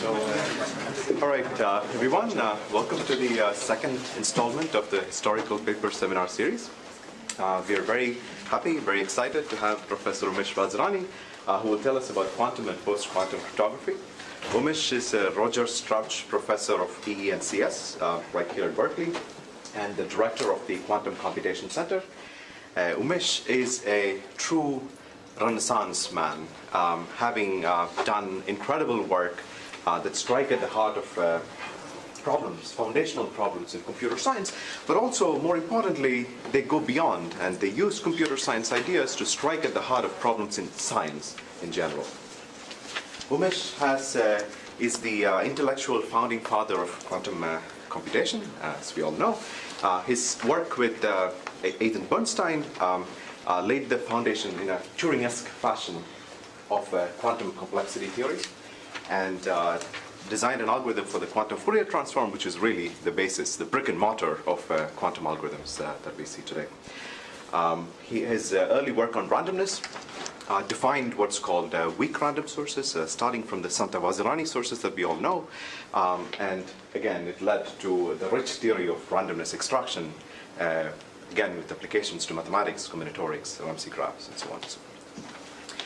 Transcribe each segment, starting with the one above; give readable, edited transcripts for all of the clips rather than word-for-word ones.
All right, everyone, welcome to the second installment of the Historical Paper Seminar Series. We are very happy, very excited to have Professor Umesh Vazirani, who will tell us about quantum and post-quantum cryptography. Umesh is a Roger Strauch Professor of PE and CS right here at Berkeley, and the Director of the Quantum Computation Center. Umesh is a true Renaissance man, having done incredible work that strike at the heart of problems, foundational problems in computer science, but also, more importantly, they go beyond and they use computer science ideas to strike at the heart of problems in science in general. Umesh is the intellectual founding father of quantum computation, as we all know. His work with Ethan Bernstein laid the foundation in a Turing-esque fashion of quantum complexity theory, and designed an algorithm for the quantum Fourier transform, which is really the basis, the brick and mortar of quantum algorithms that we see today. His early work on randomness defined what's called weak random sources, starting from the Santa Vazirani sources that we all know. And again, it led to the rich theory of randomness extraction, again with applications to mathematics, combinatorics, Ramsey graphs, and so on and so forth.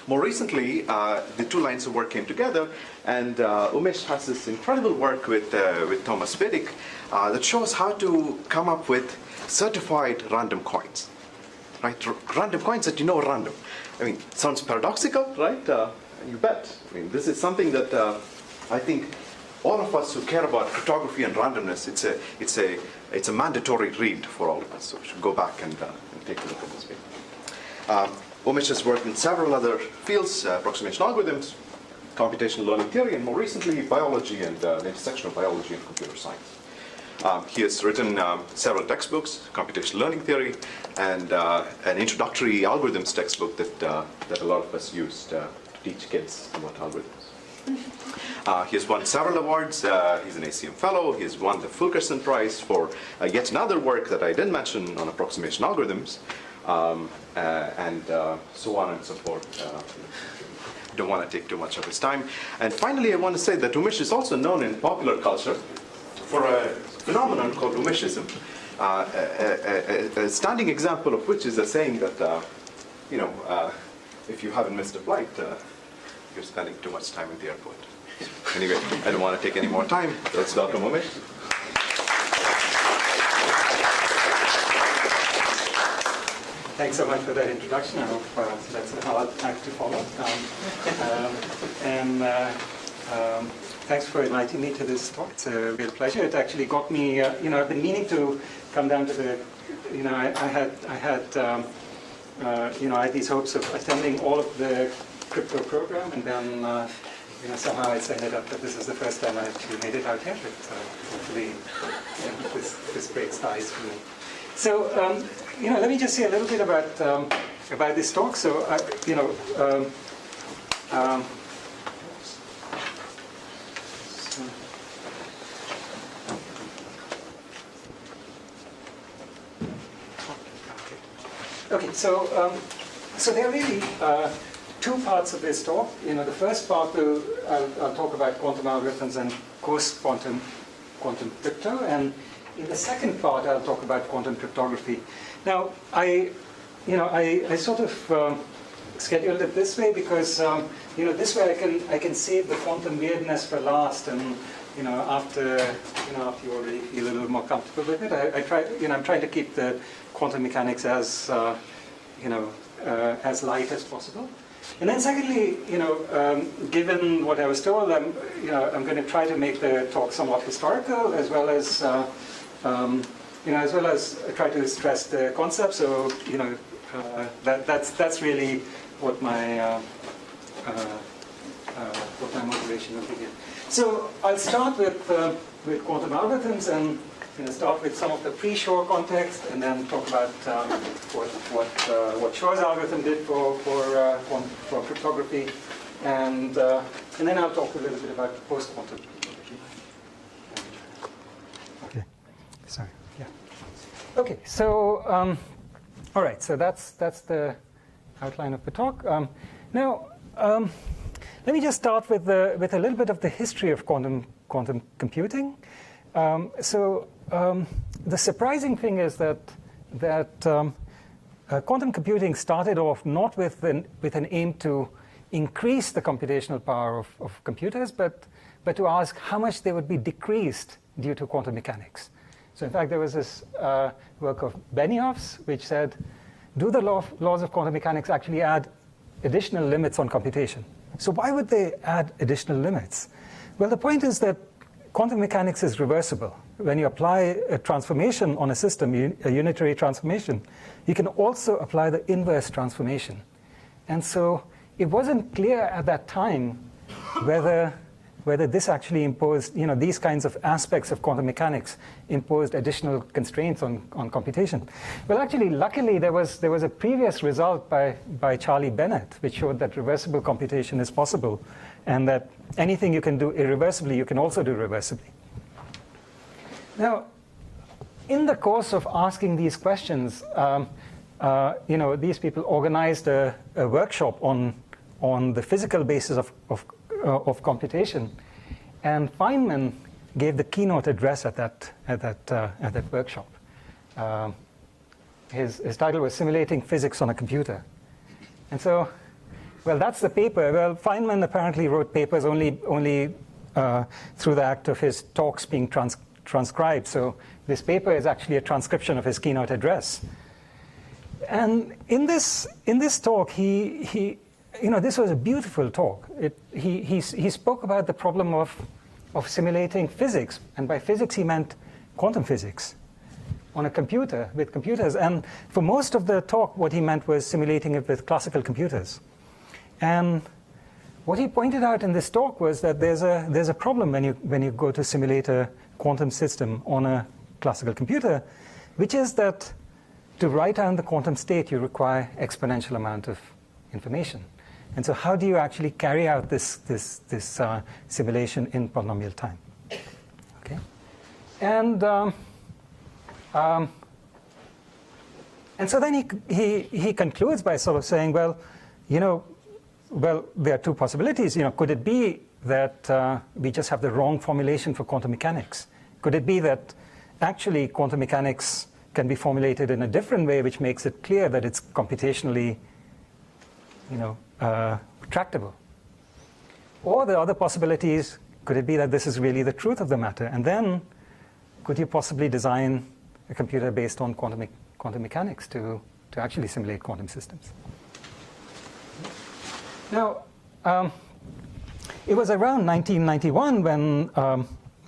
More recently, the two lines of work came together, and Umesh has this incredible work with Thomas Vidik that shows how to come up with certified random coins. Right? Random coins that you know are random. I mean, sounds paradoxical, right? You bet. I mean, this is something that I think all of us who care about cryptography and randomness, it's a mandatory read for all of us. So we should go back and take a look at this paper. Umesh has worked in several other fields, approximation algorithms, computational learning theory, and more recently, biology and the intersection of biology and computer science. He has written several textbooks, computational learning theory, and an introductory algorithms textbook that a lot of us use to teach kids about algorithms. He has won several awards. He's an ACM fellow. He has won the Fulkerson Prize for yet another work that I didn't mention on approximation algorithms, and so on and so forth. Don't want to take too much of his time. And finally, I want to say that Umesh is also known in popular culture for a phenomenon called Umeshism, a standing example of which is a saying that, if you haven't missed a flight, you're spending too much time in the airport. Anyway, I don't want to take any more time. Let's welcome Umesh. Thanks so much for that introduction. I hope that's a hard act to follow. Thanks for inviting me to this talk. It's a real pleasure. It actually got me, I've been meaning to come down to the, I had these hopes of attending all of the crypto program, and then, somehow it's ended up that this is the first time I actually made it out here. But hopefully, this breaks the ice for me. So, let me just say a little bit about this talk. So, Okay, so there are really two parts of this talk. The first part I'll talk about quantum algorithms and post-quantum crypto, and in the second part I'll talk about quantum cryptography. Now, I sort of scheduled it this way because this way I can save the quantum weirdness for last, and after you already feel a little more comfortable with it. I'm trying to keep the quantum mechanics as as light as possible. And then secondly, given what I was told, I'm going to try to make the talk somewhat historical, as well as try to stress the concept. So that's really what my motivation will be. So I'll start with quantum algorithms and start with some of the pre-Shor context, and then talk about what Shor's algorithm did for cryptography, and then I'll talk a little bit about post-quantum cryptography. Okay, sorry. Yeah. Okay. So all right. So that's the outline of the talk. Now. let me just start with a little bit of the history of quantum computing. The surprising thing is that quantum computing started off not with an aim to increase the computational power of computers, but to ask how much they would be decreased due to quantum mechanics. So in fact, there was this work of Benioff's, which said, do the laws of quantum mechanics actually add additional limits on computation? So why would they add additional limits? Well, the point is that quantum mechanics is reversible. When you apply a transformation on a system, a unitary transformation, you can also apply the inverse transformation. And so it wasn't clear at that time whether this actually imposed, these kinds of aspects of quantum mechanics imposed additional constraints on computation. Well, actually, luckily, there was a previous result by Charlie Bennett, which showed that reversible computation is possible, and that anything you can do irreversibly, you can also do reversibly. Now, in the course of asking these questions, these people organized a workshop on the physical basis of computation, and Feynman gave the keynote address at that workshop. His title was "Simulating Physics on a Computer," and so, well, that's the paper. Well, Feynman apparently wrote papers only through the act of his talks being transcribed. So this paper is actually a transcription of his keynote address. And in this talk, he this was a beautiful talk. He spoke about the problem of simulating physics, and by physics he meant quantum physics on a computer, with computers. And for most of the talk, what he meant was simulating it with classical computers. And what he pointed out in this talk was that there's a problem when you go to simulate a quantum system on a classical computer, which is that to write down the quantum state, you require exponential amount of information. And so how do you actually carry out this simulation in polynomial time? Okay, and so then he concludes by sort of saying, well, there are two possibilities. Could it be that we just have the wrong formulation for quantum mechanics? Could it be that actually quantum mechanics can be formulated in a different way, which makes it clear that it's computationally, tractable? Or the other possibilities, could it be that this is really the truth of the matter? And then, could you possibly design a computer based on quantum mechanics to actually simulate quantum systems? Now, it was around 1991 when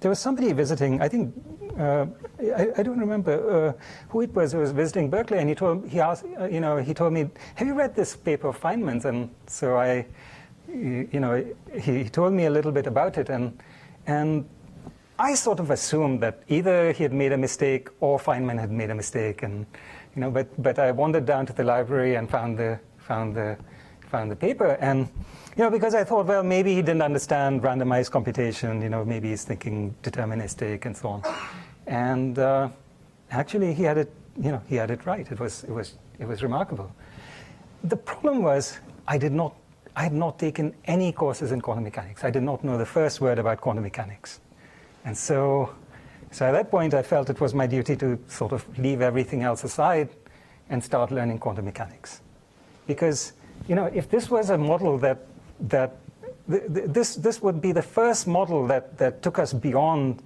there was somebody visiting, I think, I don't remember who it was who was visiting Berkeley, and he told me, have you read this paper of Feynman's? And so he told me a little bit about it, and I sort of assumed that either he had made a mistake or Feynman had made a mistake, and but I wandered down to the library and found the paper, and because I thought, well, maybe he didn't understand randomized computation, maybe he's thinking deterministic and so on. And actually, he had it right. It was remarkable. The problem was I had not taken any courses in quantum mechanics. I did not know the first word about quantum mechanics, and so at that point I felt it was my duty to sort of leave everything else aside and start learning quantum mechanics, because if this was a model this would be the first model that took us beyond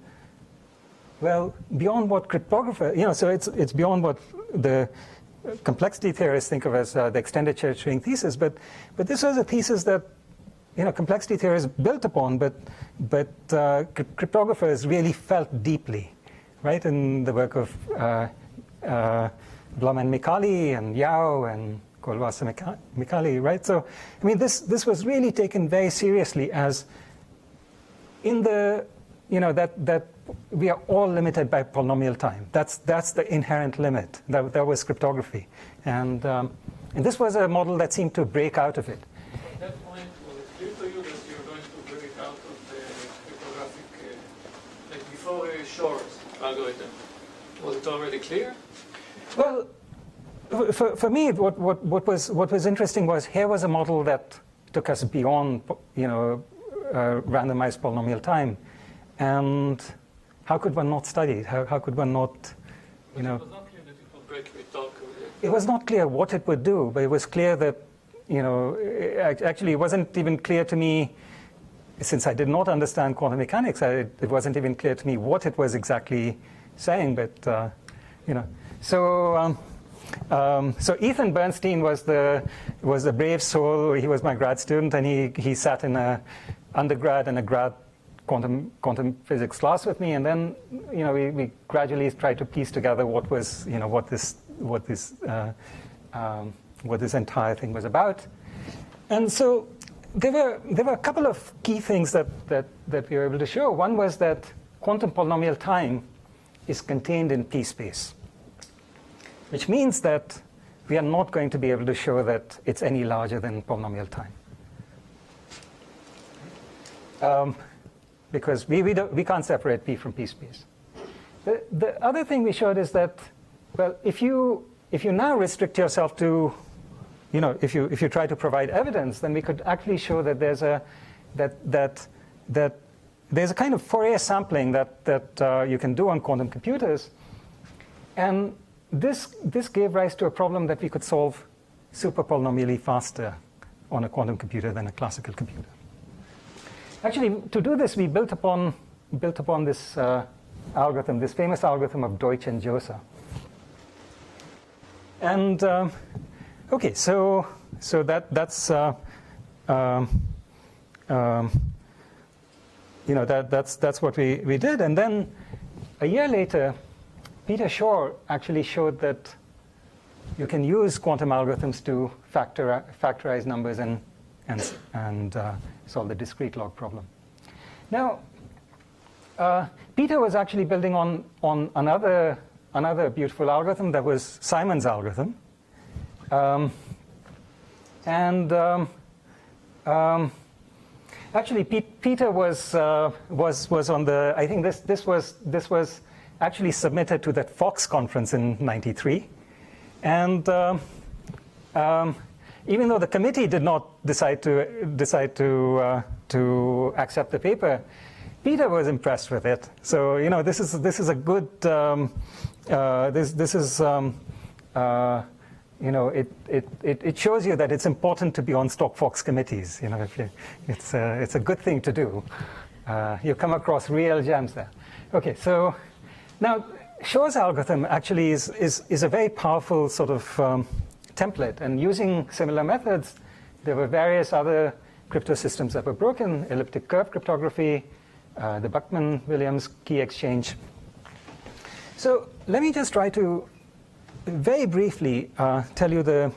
what cryptographer, so it's beyond what the complexity theorists think of as the extended Church-Turing thesis, but this was a thesis that complexity theory is built upon, but cryptographers really felt deeply, right, in the work of Blum and Micali and Yao and Goldwasser Micali, right? So, I mean, this was really taken very seriously as in the, that we are all limited by polynomial time. That's the inherent limit. That was cryptography. And this was a model that seemed to break out of it. At that point, was it clear to you that you're going to break out of the cryptographic, like before Shor's algorithm? Was it already clear? Well, for me, what was interesting was here was a model that took us beyond, randomized polynomial time. And how could one not study it? How could one not, But it was not clear that it would break the talk. It was not clear what it would do, but it was clear that, actually it wasn't even clear to me, since I did not understand quantum mechanics, it wasn't even clear to me what it was exactly saying, but, So Ethan Bernstein was the brave soul. He was my grad student, and he sat in a undergrad and a grad quantum physics class with me, and then we gradually tried to piece together what this entire thing was about. And so there were a couple of key things that we were able to show. One was that quantum polynomial time is contained in p-space, which means that we are not going to be able to show that it's any larger than polynomial time. Because we can't separate p from p-space. The other thing we showed is that, well, if you now restrict yourself to, if you try to provide evidence, then we could actually show that there's a kind of Fourier sampling that you can do on quantum computers, and this gave rise to a problem that we could solve super polynomially faster on a quantum computer than a classical computer. Actually, to do this, we built upon this algorithm, this famous algorithm of Deutsch and Josa. And okay, so that's that's what we did. And then a year later, Peter Shor actually showed that you can use quantum algorithms to factorize numbers and solve the discrete log problem. Now, Peter was actually building on another beautiful algorithm that was Simon's algorithm, actually Peter was on the. I think this was actually submitted to that Fox conference in '93, and even though the committee did not decide to accept the paper, Peter was impressed with it. So this is a good. It shows you that it's important to be on Stock Fox committees. It's a good thing to do. You come across real gems there. Okay, so now Shor's algorithm actually is a very powerful sort of template, and using similar methods, there were various other crypto systems that were broken: elliptic curve cryptography, the Buckman-Williams key exchange. So let me just try to very briefly tell you the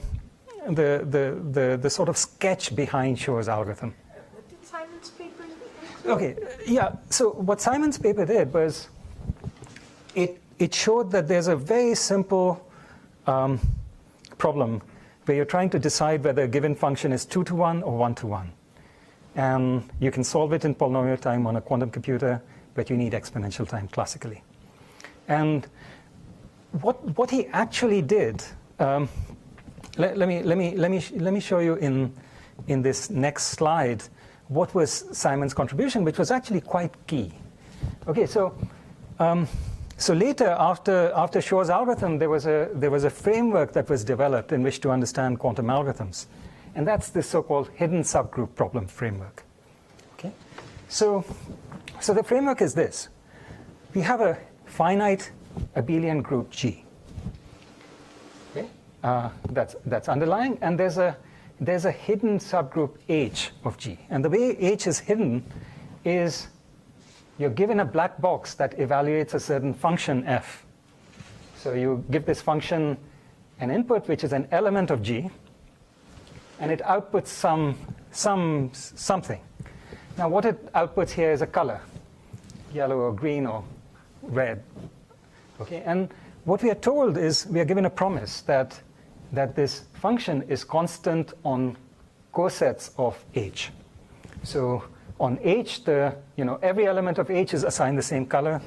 sort of sketch behind Shor's algorithm. What did Simon's paper include? Okay, yeah. So what Simon's paper did was it showed that there's a very simple problem where you're trying to decide whether a given function is 2-to-1 or 1-to-1. And you can solve it in polynomial time on a quantum computer, but you need exponential time classically. And what he actually did, let me show you in this next slide what was Simon's contribution, which was actually quite key. Okay, so later, after Shor's algorithm, there was a framework that was developed in which to understand quantum algorithms, and that's the so-called hidden subgroup problem framework. Okay, so the framework is this: we have a finite abelian group G. Okay, that's underlying, and there's a hidden subgroup H of G, and the way H is hidden is you're given a black box that evaluates a certain function f. So you give this function an input, which is an element of G, and it outputs something. Now what it outputs here is a color, yellow or green or red. Okay, and what we are told is we are given a promise that this function is constant on cosets of H. So on H, every element of H is assigned the same color.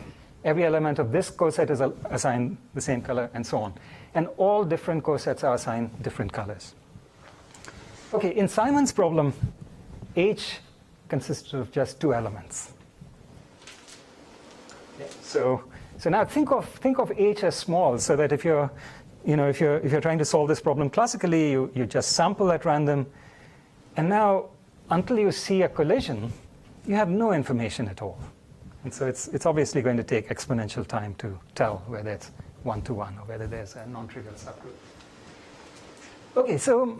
Every element of this coset is assigned the same color, and so on. And all different cosets are assigned different colors. Okay, in Simon's problem, H consisted of just 2 elements. Okay, so now think of H as small, so that if you're trying to solve this problem classically, you just sample at random, and now until you see a collision, you have no information at all. And so it's obviously going to take exponential time to tell whether it's 1-to-1 or whether there's a non-trivial subgroup. Okay, so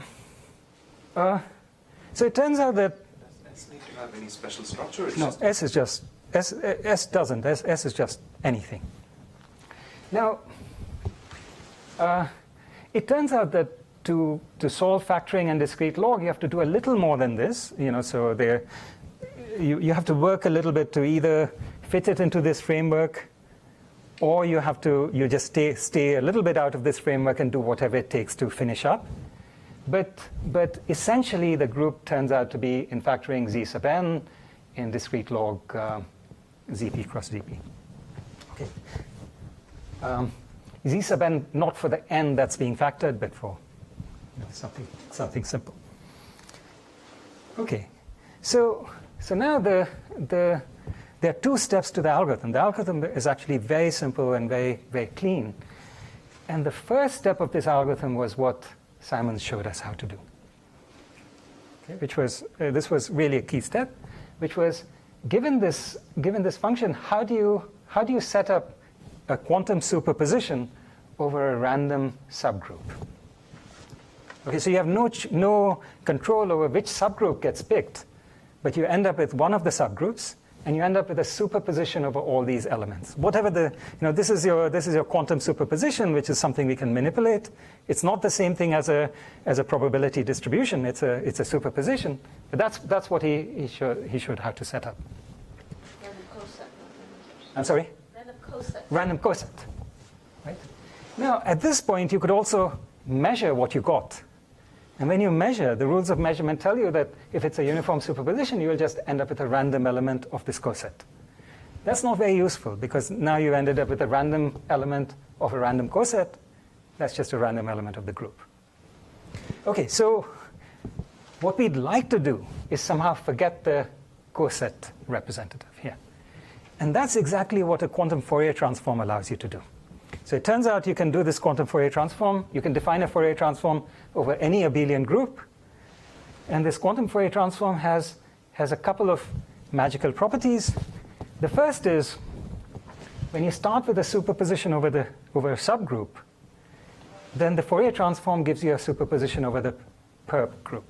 it turns out that Does S need to have any special structure? It's no, just S is just S doesn't. S is just anything. Now, it turns out that to solve factoring and discrete log, you have to do a little more than this. So you have to work a little bit to either fit it into this framework, or you just stay a little bit out of this framework and do whatever it takes to finish up. But essentially, the group turns out to be in factoring Z sub n in discrete log ZP cross DP. Okay. Z sub n not for the n that's being factored, but for something simple. Okay. So now there are 2 steps to the algorithm. The algorithm is actually very simple and very, very clean. And the first step of this algorithm was what Simon showed us how to do. Okay, which was this was really a key step, which was given this function, how do you set up a quantum superposition over a random subgroup? Okay, so you have no control over which subgroup gets picked, but you end up with one of the subgroups, and you end up with a superposition over all these elements. Whatever this is your quantum superposition, which is something we can manipulate. It's not the same thing as a probability distribution. It's a superposition, but that's what he showed how to set up. Random coset. I'm sorry? Random coset. Random coset. Right? Now, at this point, you could also measure what you got. And when you measure, the rules of measurement tell you that if it's a uniform superposition, you will just end up with a random element of this coset. That's not very useful, because now you ended up with a random element of a random coset. That's just a random element of the group. Okay, so what we'd like to do is somehow forget the coset representative here. And that's exactly what a quantum Fourier transform allows you to do. So it turns out you can do this quantum Fourier transform. You can define a Fourier transform over any abelian group. And this quantum Fourier transform has a couple of magical properties. The first is, when you start with a superposition over a subgroup, then the Fourier transform gives you a superposition over the perp group.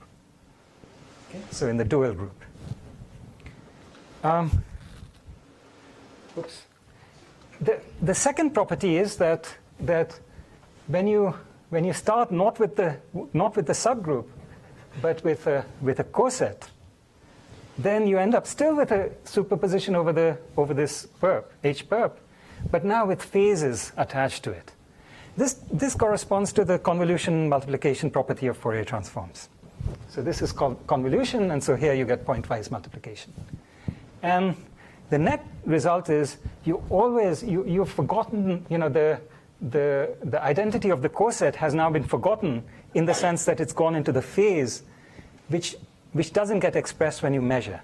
Okay? So in the dual group. Oops. The second property is that when you start not with the subgroup, but with a coset, then you end up still with a superposition over this perp, H perp, but now with phases attached to it. This corresponds to the convolution multiplication property of Fourier transforms. So this is called convolution, and so here you get pointwise multiplication. And the net result is you've forgotten, the identity of the coset has now been forgotten in the sense that it's gone into the phase which doesn't get expressed when you measure.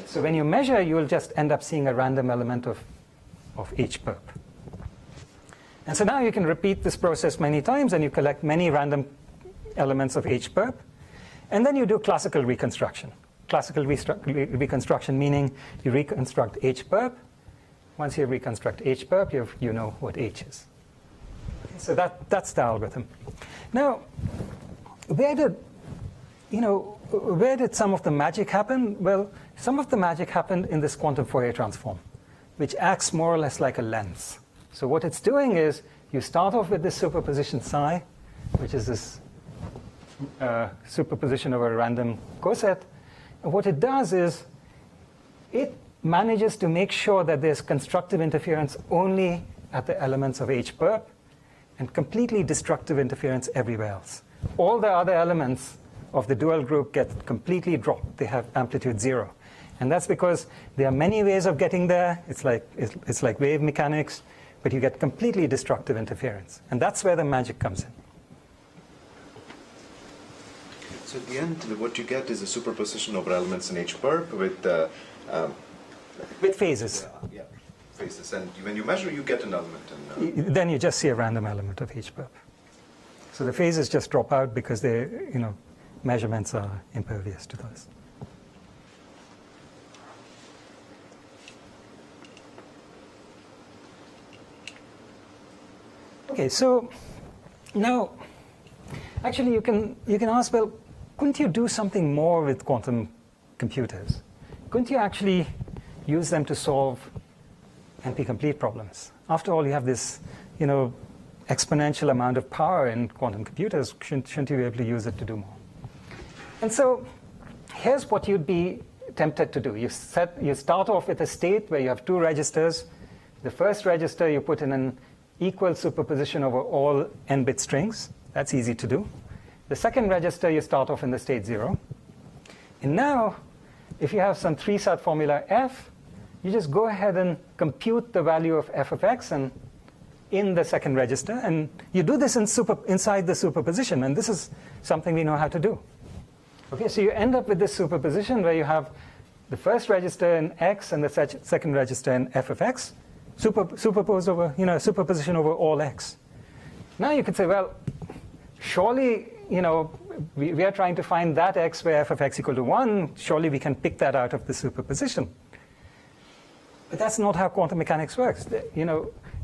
So when you measure, you will just end up seeing a random element of H perp. And so now you can repeat this process many times, and you collect many random elements of H perp, and then you do classical reconstruction. Classical reconstruction meaning you reconstruct H perp. Once you reconstruct H perp, you know what H is. Okay, so that's the algorithm. Now, where did some of the magic happen? Well, some of the magic happened in this quantum Fourier transform, which acts more or less like a lens. So what it's doing is you start off with this superposition psi, which is this superposition over a random coset. And what it does is it manages to make sure that there's constructive interference only at the elements of H perp and completely destructive interference everywhere else. All the other elements of the dual group get completely dropped. They have amplitude 0. And that's because there are many ways of getting there. It's like wave mechanics, but you get completely destructive interference. And that's where the magic comes in. So at the end, what you get is a superposition over elements in H-perp with phases. yeah, phases. And when you measure, you get an element. And, Then you just see a random element of H-perp. So the phases just drop out because they, measurements are impervious to those. Okay, so now, actually you can ask, well, couldn't you do something more with quantum computers? Couldn't you actually use them to solve NP-complete problems? After all, you have this, exponential amount of power in quantum computers. Shouldn't you be able to use it to do more? And so here's what you'd be tempted to do. You start off with a state where you have two registers. The first register you put in an equal superposition over all n-bit strings. That's easy to do. The second register you start off in the state 0. And now, if you have some 3-sat formula f, you just go ahead and compute the value of f of x and in the second register, and you do this inside the superposition, and this is something we know how to do. Okay, so you end up with this superposition where you have the first register in x and the second register in f of x, superposed over, superposition over all x. Now you could say, well, surely, we are trying to find that x where f of x equal to 1. Surely we can pick that out of the superposition. But that's not how quantum mechanics works.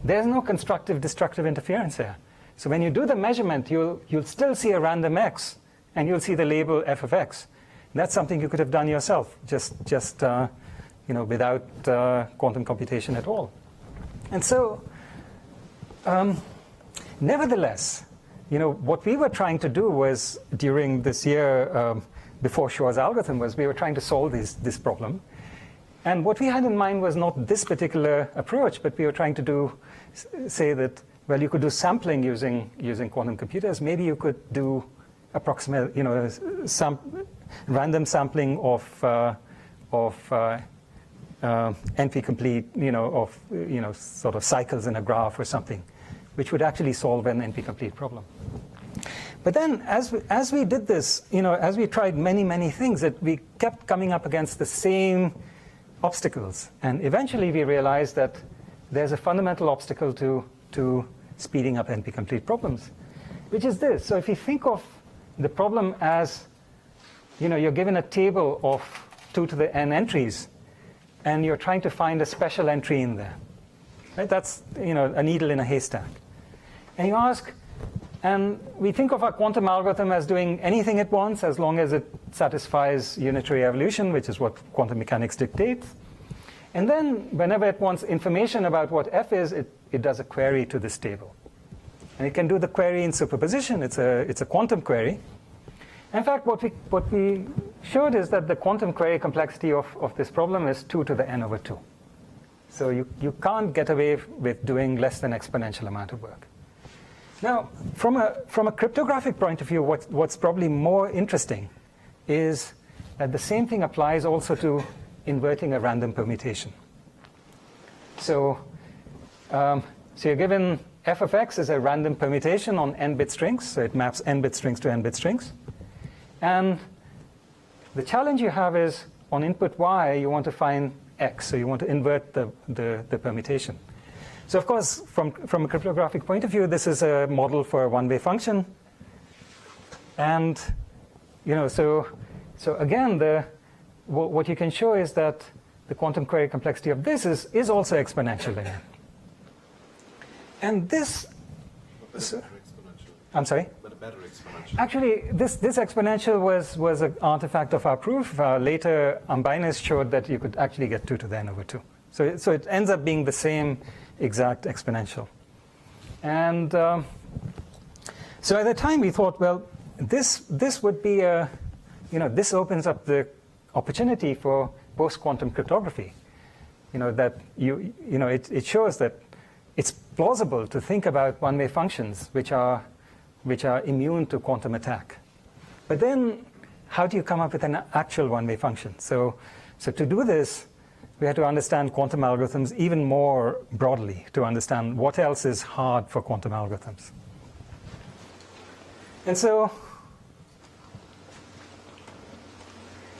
There's no constructive destructive interference here. So when you do the measurement, you'll still see a random x, and you'll see the label f of x. And that's something you could have done yourself, just without quantum computation at all. And so, nevertheless, what we were trying to do was, during this year, before Shor's algorithm, was we were trying to solve this problem. And what we had in mind was not this particular approach, but we were trying to say that, well, you could do sampling using quantum computers. Maybe you could do approximate, random sampling of NP-complete, sort of cycles in a graph or something, which would actually solve an NP-complete problem. But then, as we did this, as we tried many things, that we kept coming up against the same obstacles, and eventually we realized that there's a fundamental obstacle to speeding up NP-complete problems, which is this. So if you think of the problem as, you're given a table of 2 to the n entries, and you're trying to find a special entry in there. Right? That's a needle in a haystack. And you ask, and we think of our quantum algorithm as doing anything it wants as long as it satisfies unitary evolution, which is what quantum mechanics dictates. And then whenever it wants information about what f is, it does a query to this table. And it can do the query in superposition. It's a quantum query. In fact, what we showed is that the quantum query complexity of this problem is 2 to the n over 2. So you can't get away with doing less than exponential amount of work. Now, from a cryptographic point of view, what's probably more interesting is that the same thing applies also to inverting a random permutation. So you're given f of x is a random permutation on n-bit strings, so it maps n-bit strings to n-bit strings. And the challenge you have is, on input y, you want to find x, so you want to invert the permutation. So of course, from a cryptographic point of view, this is a model for a one-way function. And so again, what you can show is that the quantum query complexity of this is also exponential again. And this, I'm sorry? But a better exponential. Actually, this exponential was an artifact of our proof. Later, Ambainis showed that you could actually get 2 to the n over 2. So it ends up being the same exact exponential. And so at the time we thought, well, this would be this opens up the opportunity for post-quantum cryptography. That it shows that it's plausible to think about one-way functions which are immune to quantum attack. But then, how do you come up with an actual one-way function? So to do this, we had to understand quantum algorithms even more broadly to understand what else is hard for quantum algorithms. And so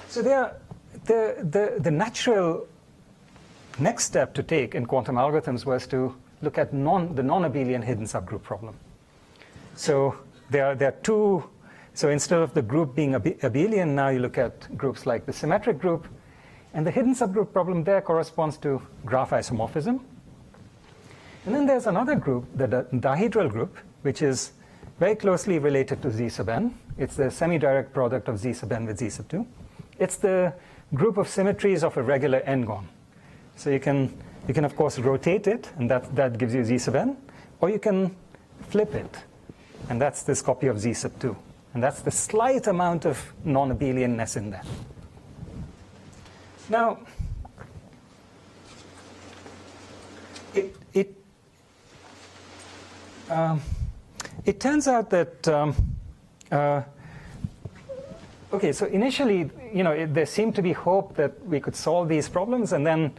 So the natural next step to take in quantum algorithms was to look at the non-abelian hidden subgroup problem. So there are two. So instead of the group being abelian, now you look at groups like the symmetric group. And the hidden subgroup problem there corresponds to graph isomorphism. And then there's another group, the dihedral group, which is very closely related to Z sub n. It's the semi-direct product of Z sub n with Z sub 2. It's the group of symmetries of a regular n-gon. So you can of course rotate it, and that gives you Z sub n, or you can flip it, and that's this copy of Z sub 2. And that's the slight amount of non-abelianness in there. Now, it turns out that okay, so initially, there seemed to be hope that we could solve these problems, and then,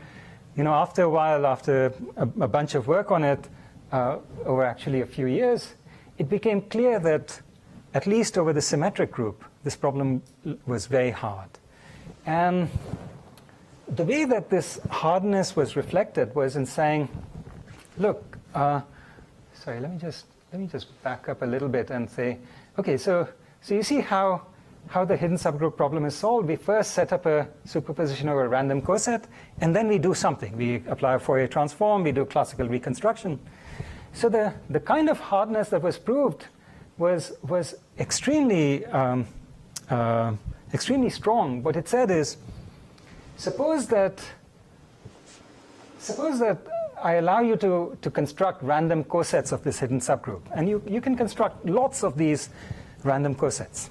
after a while, after a bunch of work on it, over actually a few years, it became clear that, at least over the symmetric group, this problem was very hard. And the way that this hardness was reflected was in saying, look, sorry, let me just back up a little bit and say, okay, so you see how the hidden subgroup problem is solved. We first set up a superposition over a random coset, and then we do something. We apply a Fourier transform, we do classical reconstruction. So the kind of hardness that was proved was extremely extremely strong. What it said is, suppose that I allow you to construct random cosets of this hidden subgroup, and you can construct lots of these random cosets.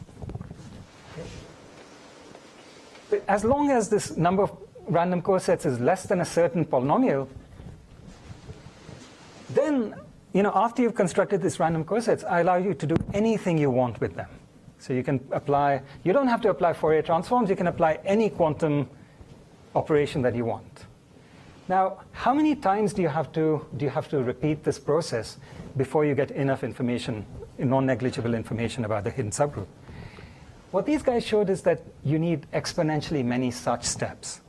But as long as this number of random cosets is less than a certain polynomial, then after you've constructed these random cosets, I allow you to do anything you want with them. So you can apply, you don't have to apply Fourier transforms, you can apply any quantum operation that you want. Now, how many times do you have to repeat this process before you get enough information, non-negligible information about the hidden subgroup? What these guys showed is that you need exponentially many such steps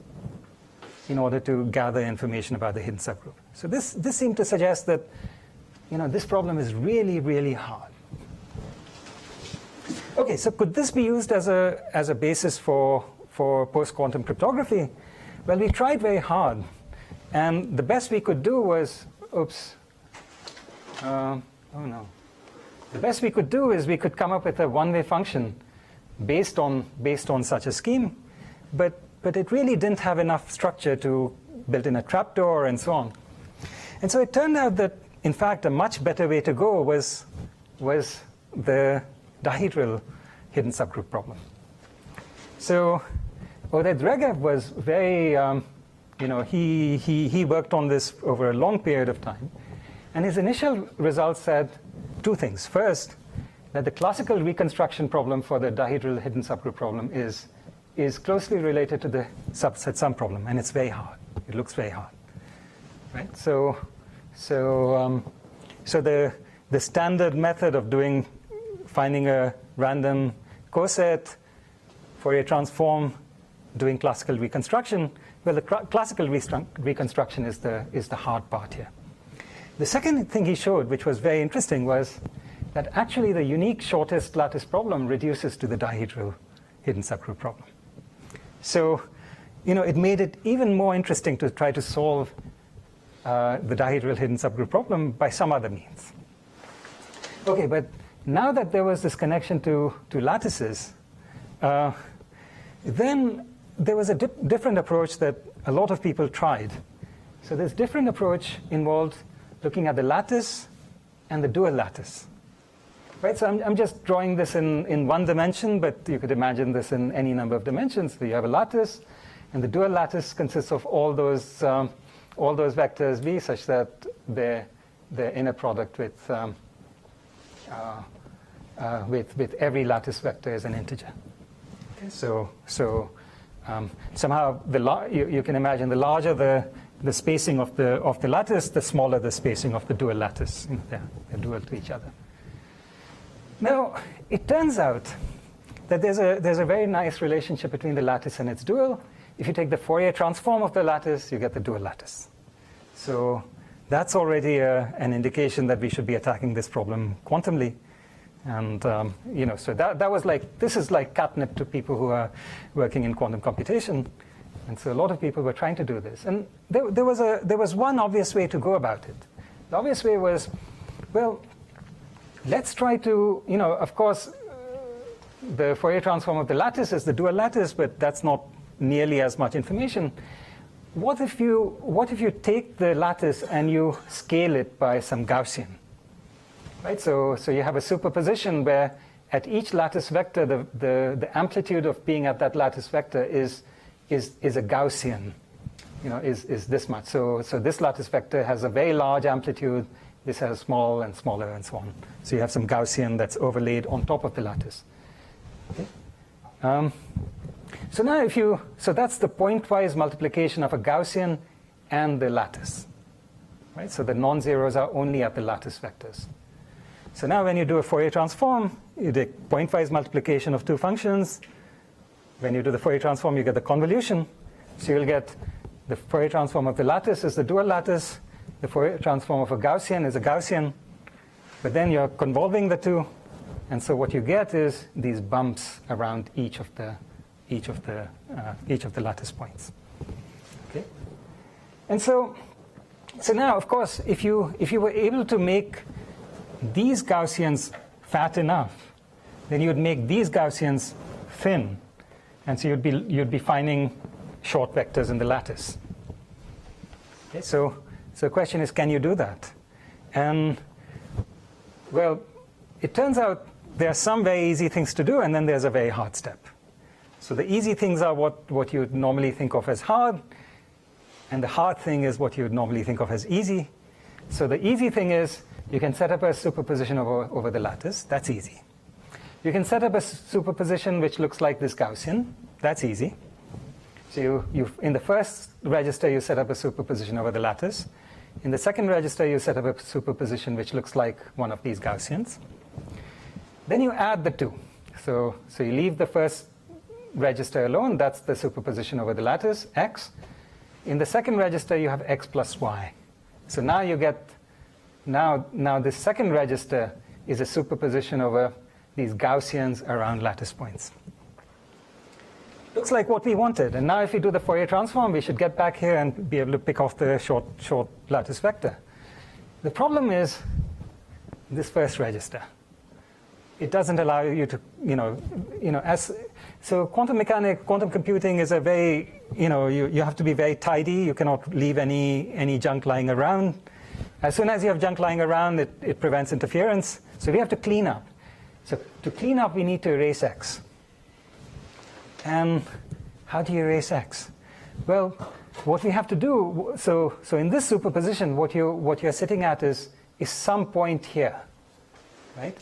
in order to gather information about the hidden subgroup. So this seemed to suggest that this problem is really, really hard. Okay, so could this be used as a basis for post-quantum cryptography? Well, we tried very hard, and the best we could do was, oh no. The best we could do is we could come up with a one-way function based on such a scheme, but it really didn't have enough structure to build in a trapdoor and so on. And so it turned out that, in fact, a much better way to go was the dihedral hidden subgroup problem. So Oded Regev was very, he worked on this over a long period of time, and his initial results said two things. First, that the classical reconstruction problem for the dihedral hidden subgroup problem is closely related to the subset sum problem, and it's very hard. It looks very hard, right? So the standard method of finding a random coset, Fourier transform, doing classical reconstruction, well, the classical reconstruction is the hard part here. The second thing he showed, which was very interesting, was that actually the unique shortest lattice problem reduces to the dihedral hidden subgroup problem. So, it made it even more interesting to try to solve the dihedral hidden subgroup problem by some other means. Okay, but now that there was this connection to lattices, then there was a different approach that a lot of people tried. So this different approach involved looking at the lattice and the dual lattice. Right, so I'm just drawing this in one dimension, but you could imagine this in any number of dimensions. So you have a lattice, and the dual lattice consists of all those vectors V, such that their inner product with every lattice vector is an integer. Okay, so somehow you can imagine the larger the spacing of the lattice, the smaller the spacing of the dual lattice. They're dual to each other. Now, it turns out that there's a very nice relationship between the lattice and its dual. If you take the Fourier transform of the lattice, you get the dual lattice. So that's already an indication that we should be attacking this problem quantumly. And so that was this is like catnip to people who are working in quantum computation. And so a lot of people were trying to do this. And there was one obvious way to go about it. The obvious way was, well, let's try to, of course, the Fourier transform of the lattice is the dual lattice, but that's not nearly as much information. What if you take the lattice and you scale it by some Gaussian? Right? So you have a superposition where at each lattice vector, the amplitude of being at that lattice vector is a Gaussian, is this much. So this lattice vector has a very large amplitude. This has small and smaller and so on. So you have some Gaussian that's overlaid on top of the lattice. Okay? So now so that's the pointwise multiplication of a Gaussian and the lattice. Right? So the non-zeros are only at the lattice vectors. So now when you do a Fourier transform, you do pointwise multiplication of two functions. When you do the Fourier transform, you get the convolution. So you'll get the Fourier transform of the lattice is the dual lattice. The Fourier transform of a Gaussian is a Gaussian. But then you're convolving the two. And so what you get is these bumps around each of the lattice points. Okay? And so now, of course, if you were able to make these Gaussians fat enough, then you'd make these Gaussians thin. And so you'd be finding short vectors in the lattice. Okay, so the question is, can you do that? And well, it turns out there are some very easy things to do, and then there's a very hard step. So the easy things are what you would normally think of as hard, and the hard thing is what you would normally think of as easy. So the easy thing is you can set up a superposition over the lattice. That's easy. You can set up a superposition which looks like this Gaussian. That's easy. So you in the first register, you set up a superposition over the lattice. In the second register, you set up a superposition which looks like one of these Gaussians. Then you add the two. So you leave the first register alone. That's the superposition over the lattice, x. In the second register, you have x plus y. So now you get, now the second register is a superposition over these Gaussians around lattice points. Looks like what we wanted. And now if we do the Fourier transform, we should get back here and be able to pick off the short lattice vector. The problem is this first register. It doesn't allow you to, so quantum computing is a very, you have to be very tidy. You cannot leave any junk lying around. As soon as you have junk lying around, it prevents interference. So we have to clean up. So to clean up, we need to erase x. And how do you erase x? Well, what we have to do, so in this superposition, what you're sitting at is some point here, right?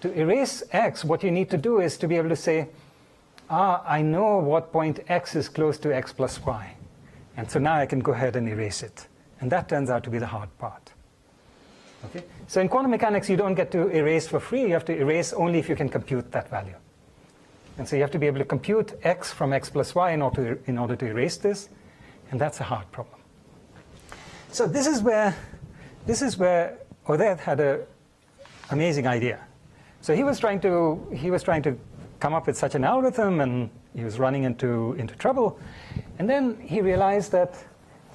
To erase x, what you need to do is to be able to say, I know what point x is close to x plus y. And so now I can go ahead and erase it. And that turns out to be the hard part. Okay? So in quantum mechanics, you don't get to erase for free. You have to erase only if you can compute that value. And so you have to be able to compute x from x plus y in order to erase this. And that's a hard problem. So this is where Oded had an amazing idea. So he was trying to come up with such an algorithm, and he was running into trouble. And then he realized that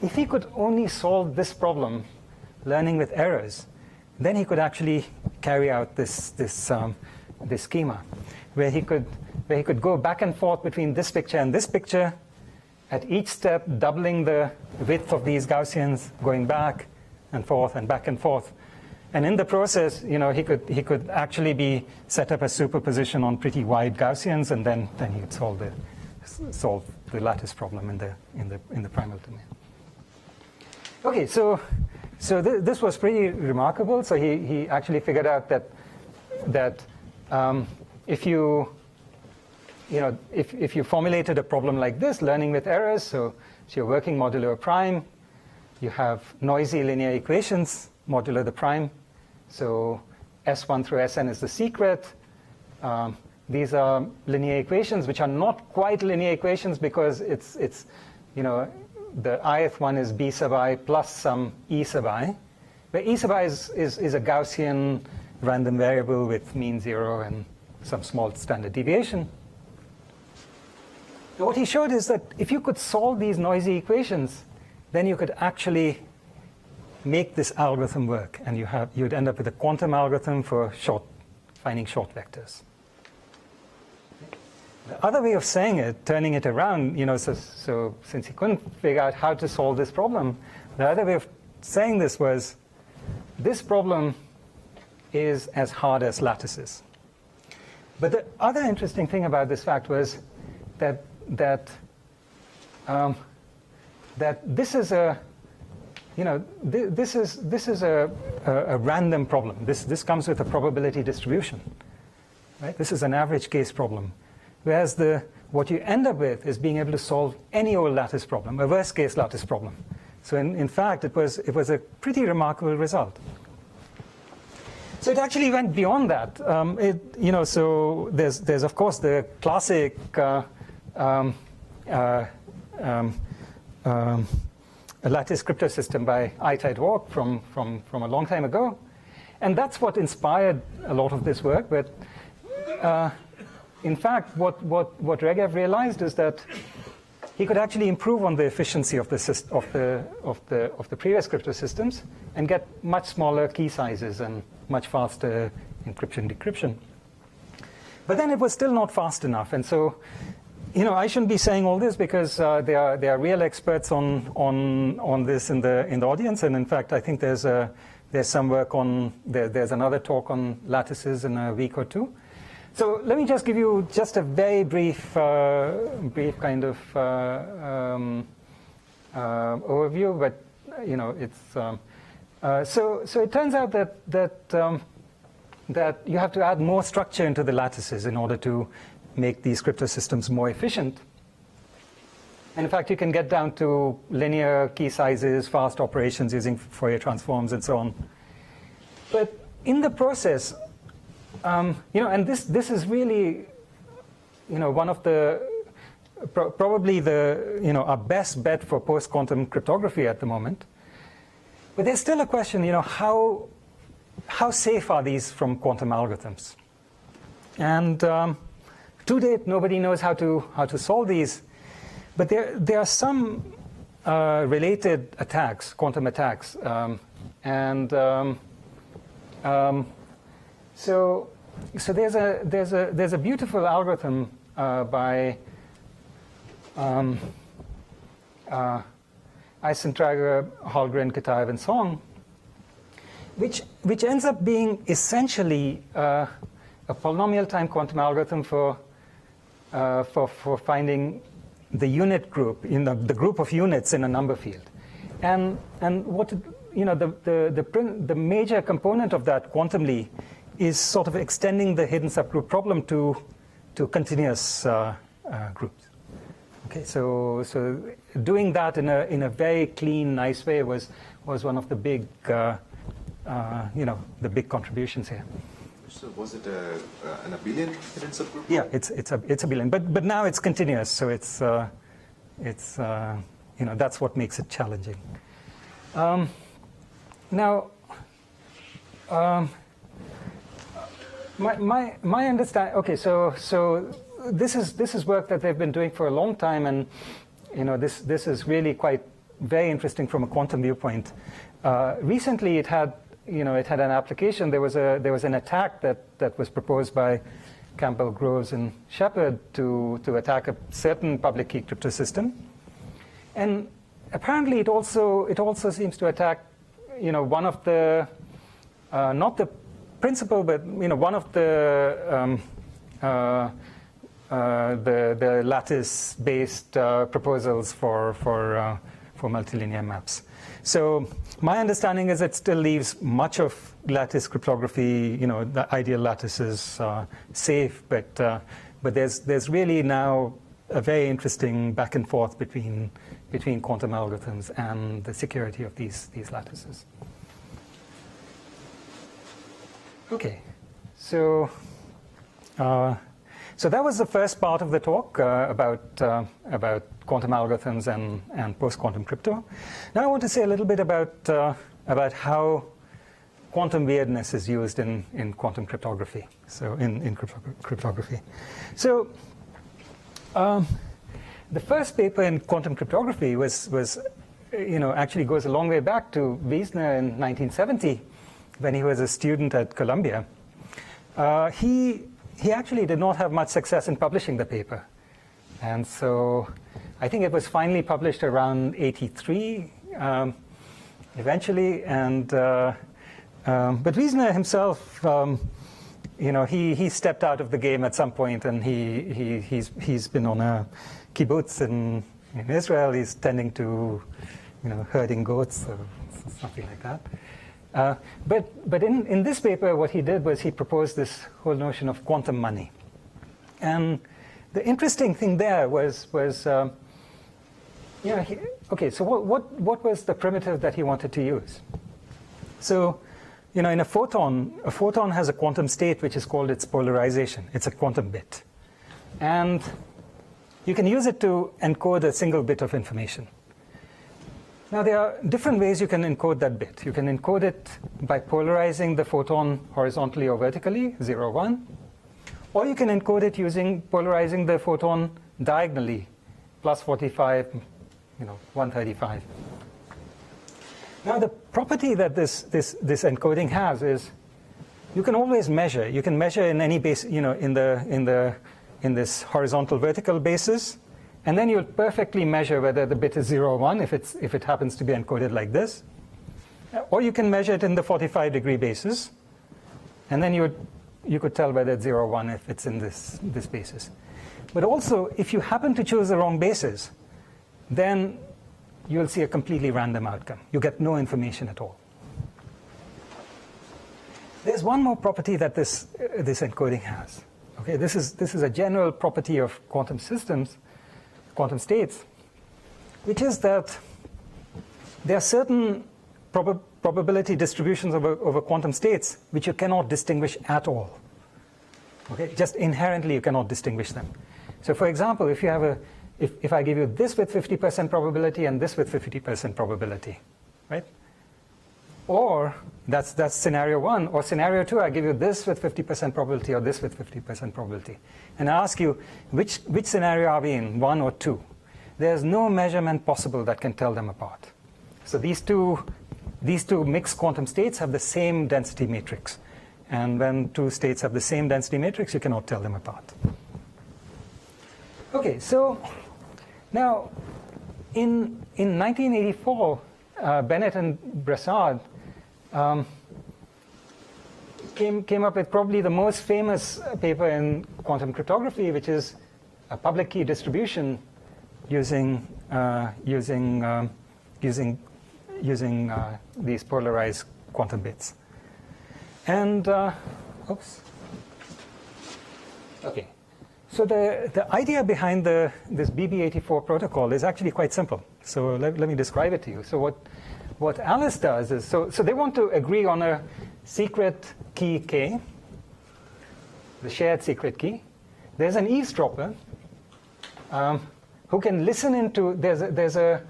if he could only solve this problem, learning with errors, then he could actually carry out this schema, where he could go back and forth between this picture and this picture, at each step doubling the width of these Gaussians, going back and forth and back and forth. And in the process, he could actually set up a superposition on pretty wide Gaussians, and then he'd solve the lattice problem in the primal domain. Okay, so this was pretty remarkable. So he actually figured out that if you formulated a problem like this, learning with errors, so you're working modulo prime, you have noisy linear equations modulo the prime. So S1 through Sn is the secret. these are linear equations which are not quite linear equations because it's you know, the ith one is b sub I plus some e sub I, where e sub I is a Gaussian random variable with mean 0 and some small standard deviation. Now what he showed is that if you could solve these noisy equations, then you could actually make this algorithm work, and you'd end up with a quantum algorithm for finding short vectors. The other way of saying it, turning it around, you know, so since he couldn't figure out how to solve this problem, the other way of saying this was, this problem is as hard as lattices. But the other interesting thing about this fact was that this is a, you know, this is a random problem. This comes with a probability distribution, right? This is an average case problem, whereas what you end up with is being able to solve any old lattice problem, a worst case lattice problem. So in fact, it was a pretty remarkable result. So it actually went beyond that. You know, so there's of course the classic a lattice cryptosystem by Ai-Tai Dwork from a long time ago. And that's what inspired a lot of this work. But in fact, what Regev realized is that he could actually improve on the efficiency of the previous cryptosystems and get much smaller key sizes and much faster encryption decryption. But then it was still not fast enough. And so, you know, I shouldn't be saying all this because there are real experts on this in the audience, and in fact, I think there's some work on there's another talk on lattices in a week or two. So let me just give you just a very brief kind of overview, but you know, it's so it turns out that you have to add more structure into the lattices in order to make these cryptosystems more efficient. And in fact, you can get down to linear key sizes, fast operations using Fourier transforms, and so on. But in the process, you know, and this is really, you know, one of the probably the, you know, our best bet for post-quantum cryptography at the moment. But there's still a question, you know, how safe are these from quantum algorithms? And to date, nobody knows how to solve these. But there are some related attacks, quantum attacks, so there's a beautiful algorithm by Eisentrager, Hallgren, Kitaev, and Song, which ends up being essentially a polynomial time quantum algorithm for finding the unit group, you know, the group of units in a number field. And what, you know, the major component of that quantumly is sort of extending the hidden subgroup problem to continuous groups. Okay, so doing that in a very clean, nice way was one of the big, you know, the big contributions here. So was it an abelian hidden subgroup? Yeah, it's a billion, but now it's continuous, so it's you know, that's what makes it challenging. Now, my understanding. Okay, so this is work that they've been doing for a long time, and you know, this is really quite very interesting from a quantum viewpoint. Recently, it had an application. There was an attack that was proposed by Campbell, Groves, and Shepard to attack a certain public key crypto system, and apparently it also seems to attack, you know, one of the not the principal, but you know, one of the lattice-based proposals for multilinear maps. So my understanding is it still leaves much of lattice cryptography, you know, the ideal lattices safe, but there's really now a very interesting back and forth between quantum algorithms and the security of these lattices. Okay, so So that was the first part of the talk about quantum algorithms and post-quantum crypto. Now I want to say a little bit about how quantum weirdness is used in quantum cryptography. So in cryptography. So the first paper in quantum cryptography was actually goes a long way back to Wiesner in 1970 when he was a student at Columbia. He actually did not have much success in publishing the paper. And so I think it was finally published around 83 eventually. But Wiesner himself, he stepped out of the game at some point, and he's been on a kibbutz in Israel. He's tending to, herding goats or something like that. But in this paper, what he did was he proposed this whole notion of quantum money. And the interesting thing there was so what was the primitive that he wanted to use? So, in a photon has a quantum state which is called its polarization. It's a quantum bit. And you can use it to encode a single bit of information. Now, there are different ways you can encode that bit. You can encode it by polarizing the photon horizontally or vertically, 0, 1. Or you can encode it using polarizing the photon diagonally, plus 45, 135. Now, the property that this encoding has is you can always measure. You can measure in any base, in this horizontal vertical basis. And then you'll perfectly measure whether the bit is 0 or 1 if it happens to be encoded like this. Or you can measure it in the 45-degree basis. And then you could tell whether it's 0 or 1 if it's in this basis. But also, if you happen to choose the wrong basis, then you'll see a completely random outcome. You get no information at all. There's one more property that this encoding has. Okay, this is a general property of quantum systems, quantum states, which is that there are certain probability distributions over quantum states which you cannot distinguish at all. Okay, just inherently you cannot distinguish them. So, for example, if you have if I give you this with 50% probability and this with 50% probability, right? Or that's scenario 1. Or scenario 2, I give you this with 50% probability or this with 50% probability. And I ask you, which scenario are we in, 1 or 2? There's no measurement possible that can tell them apart. So these two mixed quantum states have the same density matrix. And when two states have the same density matrix, you cannot tell them apart. Okay, so now in 1984, Bennett and Brassard came up with probably the most famous paper in quantum cryptography, which is a public key distribution using these polarized quantum bits. And oops. Okay. So the idea behind this BB84 protocol is actually quite simple. So let me describe it to you. So what Alice does is, so they want to agree on a secret key K, the shared secret key. There's an eavesdropper who can listen into, there's a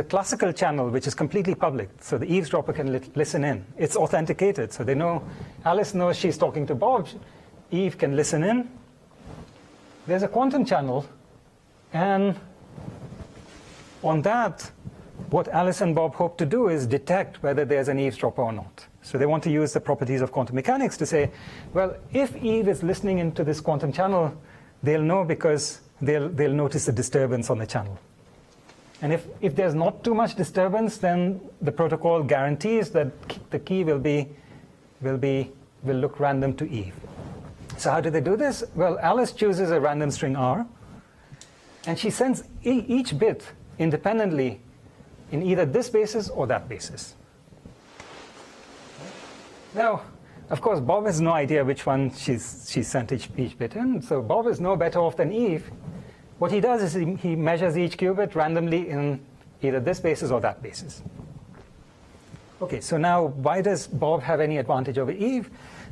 classical channel which is completely public, so the eavesdropper can listen in. It's authenticated, so they know, Alice knows she's talking to Bob, Eve can listen in. There's a quantum channel, and on that, what Alice and Bob hope to do is detect whether there's an eavesdropper or not. So they want to use the properties of quantum mechanics to say, well, if Eve is listening into this quantum channel, they'll know because they'll notice the disturbance on the channel. And if there's not too much disturbance, then the protocol guarantees that the key will look random to Eve. So how do they do this? Well, Alice chooses a random string R, and she sends each bit independently in either this basis or that basis. Now, of course, Bob has no idea which one she's sent each bit in, so Bob is no better off than Eve. What he does is he measures each qubit randomly in either this basis or that basis. Okay, so now why does Bob have any advantage over Eve?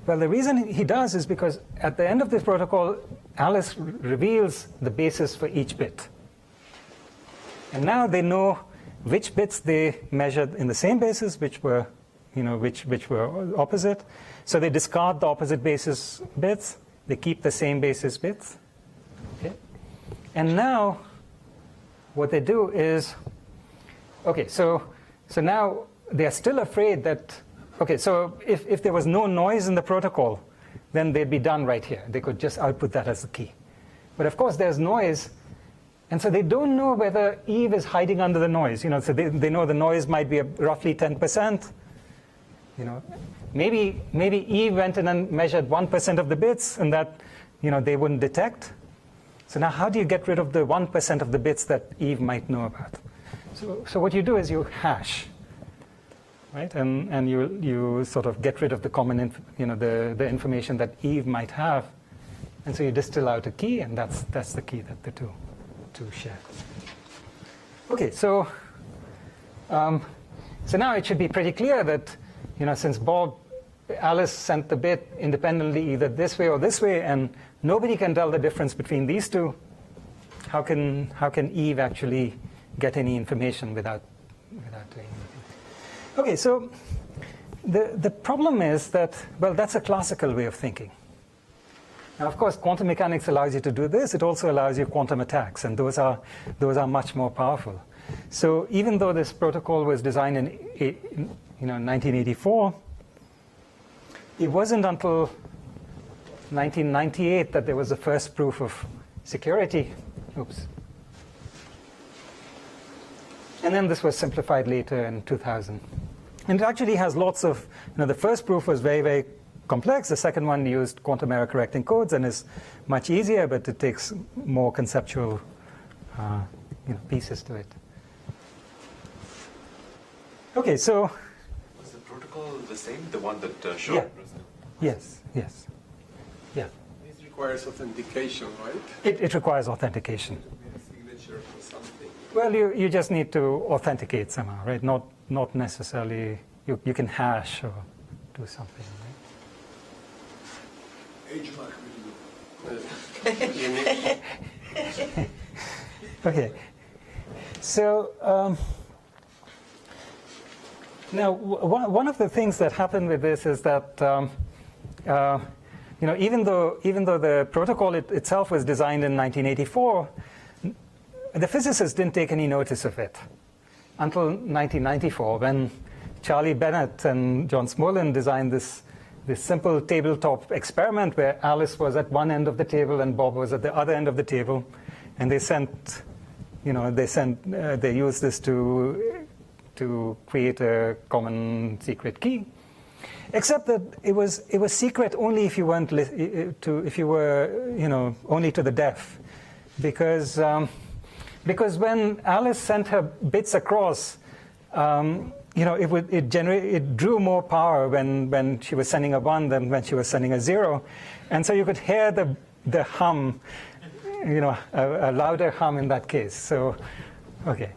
Well, the reason he does is because at the end of this protocol, Alice reveals the basis for each bit. And now they know which bits they measured in the same basis, which were opposite. So they discard the opposite basis bits. They keep the same basis bits. Okay? And now what they do is, okay, so now they are still afraid that, okay, so if there was no noise in the protocol, then they'd be done right here. They could just output that as the key. But of course there's noise, and so they don't know whether Eve is hiding under the noise. So they know the noise might be roughly 10%. Maybe Eve went in and measured 1% of the bits, and that they wouldn't detect. So now how do you get rid of the 1% of the bits that Eve might know about? So what you do is you hash, right? And you sort of get rid of the common, the information that Eve might have, and so you distill out a key, and that's the key that the two share. Okay, so now it should be pretty clear that since Alice sent the bit independently either this way or this way, and nobody can tell the difference between these two, how can Eve actually get any information without doing anything? Okay, so the problem is that, well, that's a classical way of thinking. Now, of course, quantum mechanics allows you to do this. It also allows you quantum attacks, and those are much more powerful. So even though this protocol was designed in 1984, it wasn't until 1998 that there was the first proof of security. Oops. And then this was simplified later in 2000. And it actually has lots of, the first proof was very, very complex. The second one used quantum error correcting codes and is much easier, but it takes more conceptual pieces to it. Okay, so... Was the protocol the same, the one that showed? Yeah. Yes. Yeah. This requires authentication, right? It requires authentication. A signature or something. Well, you just need to authenticate somehow, right? Not necessarily, you can hash or do something, right? Unique. Okay. So now one of the things that happened with this is that even though the protocol itself was designed in 1984, the physicists didn't take any notice of it until 1994, when Charlie Bennett and John Smolin designed this simple tabletop experiment where Alice was at one end of the table and Bob was at the other end of the table, and they used this to create a common secret key. Except that it was secret only if you weren't only to the deaf, because when Alice sent her bits across, it drew more power when she was sending a 1 than when she was sending a 0, and so you could hear the hum, a louder hum in that case. So, okay.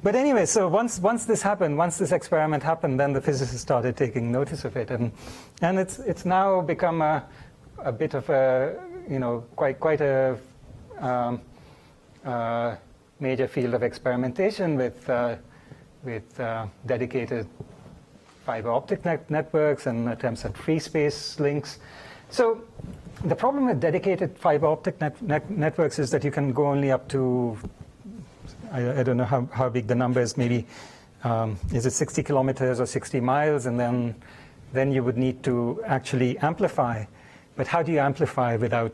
But anyway, so once this happened, once this experiment happened, then the physicists started taking notice of it, and it's now become a bit of a quite a major field of experimentation with dedicated fiber optic networks and attempts at free space links. So the problem with dedicated fiber optic networks is that you can go only up to, I don't know how big the number is, maybe is it 60 kilometers or 60 miles, and then you would need to actually amplify. But how do you amplify without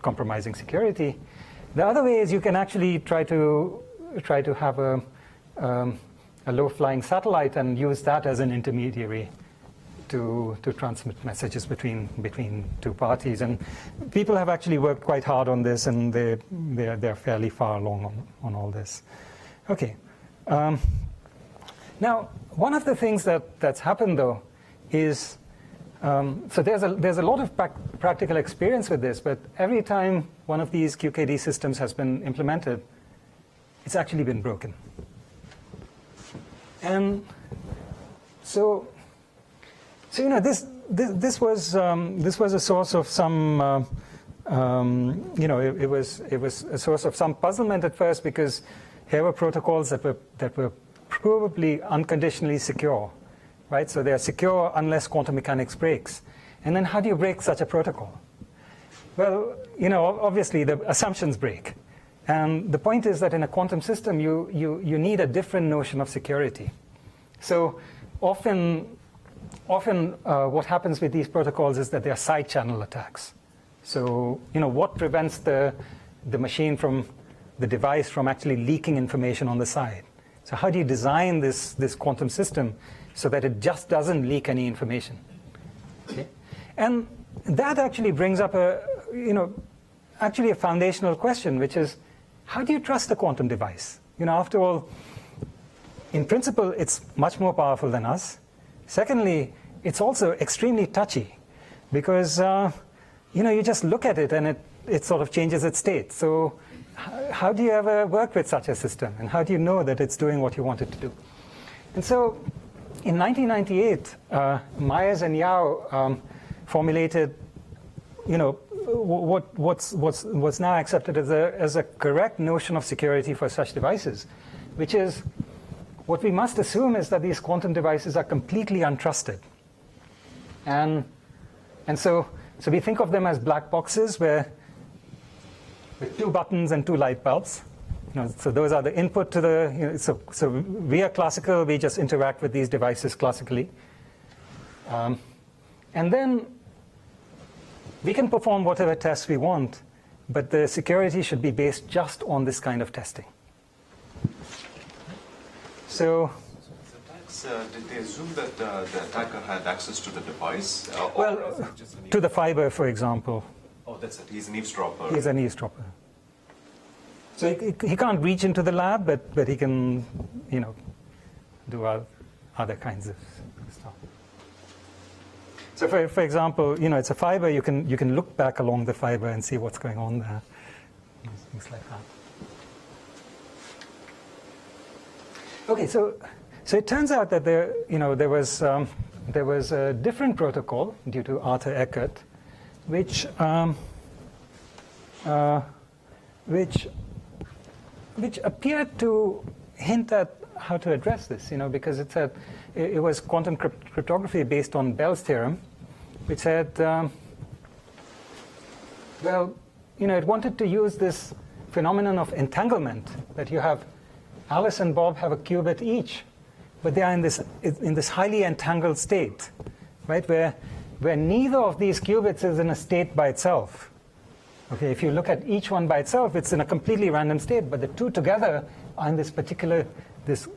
compromising security? The other way is you can actually try to have a low-flying satellite and use that as an intermediary to transmit messages between two parties. And people have actually worked quite hard on this, and they're fairly far along on all this. Okay. Now, one of the things that's happened though is so there's a lot of practical experience with this, but every time one of these QKD systems has been implemented, it's actually been broken. And So you know, this was a source of some you know, it was a source of some puzzlement at first, because here were protocols that were provably unconditionally secure, right? So they are secure unless quantum mechanics breaks. And then how do you break such a protocol? Well, you know, obviously the assumptions break. And the point is that in a quantum system, you need a different notion of security. So often what happens with these protocols is that they are side channel attacks. So, you know, what prevents the machine from, the device from actually leaking information on the side? So how do you design this quantum system so that it just doesn't leak any information? Okay? And that actually brings up a foundational question, which is, how do you trust a quantum device? You know, after all, in principle, it's much more powerful than us. Secondly, it's also extremely touchy, because you know, you just look at it and it sort of changes its state. So how do you ever work with such a system? And how do you know that it's doing what you want it to do? And so in 1998, Myers and Yao formulated, you know, what's now accepted as a correct notion of security for such devices, which is, what we must assume is that these quantum devices are completely untrusted. And so we think of them as black boxes with 2 buttons and 2 light bulbs. You know, so those are the input to the, you know, so we are classical, we just interact with these devices classically. And then we can perform whatever tests we want, but the security should be based just on this kind of testing. So did they assume that the attacker had access to the device? well, to the fiber, for example. Oh, that's it. He's an eavesdropper. He's an eavesdropper. So he can't reach into the lab, but he can, you know, do other kinds of stuff. So for example, you know, it's a fiber. You can look back along the fiber and see what's going on there. Things like that. Okay, so it turns out that there was a different protocol due to Arthur Eckert, which appeared to hint at how to address this, you know, because it said it was quantum cryptography based on Bell's theorem, which said, well, you know, it wanted to use this phenomenon of entanglement, that you have Alice and Bob have a qubit each, but they are in this highly entangled state, right, where neither of these qubits is in a state by itself. Okay, if you look at each one by itself, it's in a completely random state, but the 2 together are in this particular, this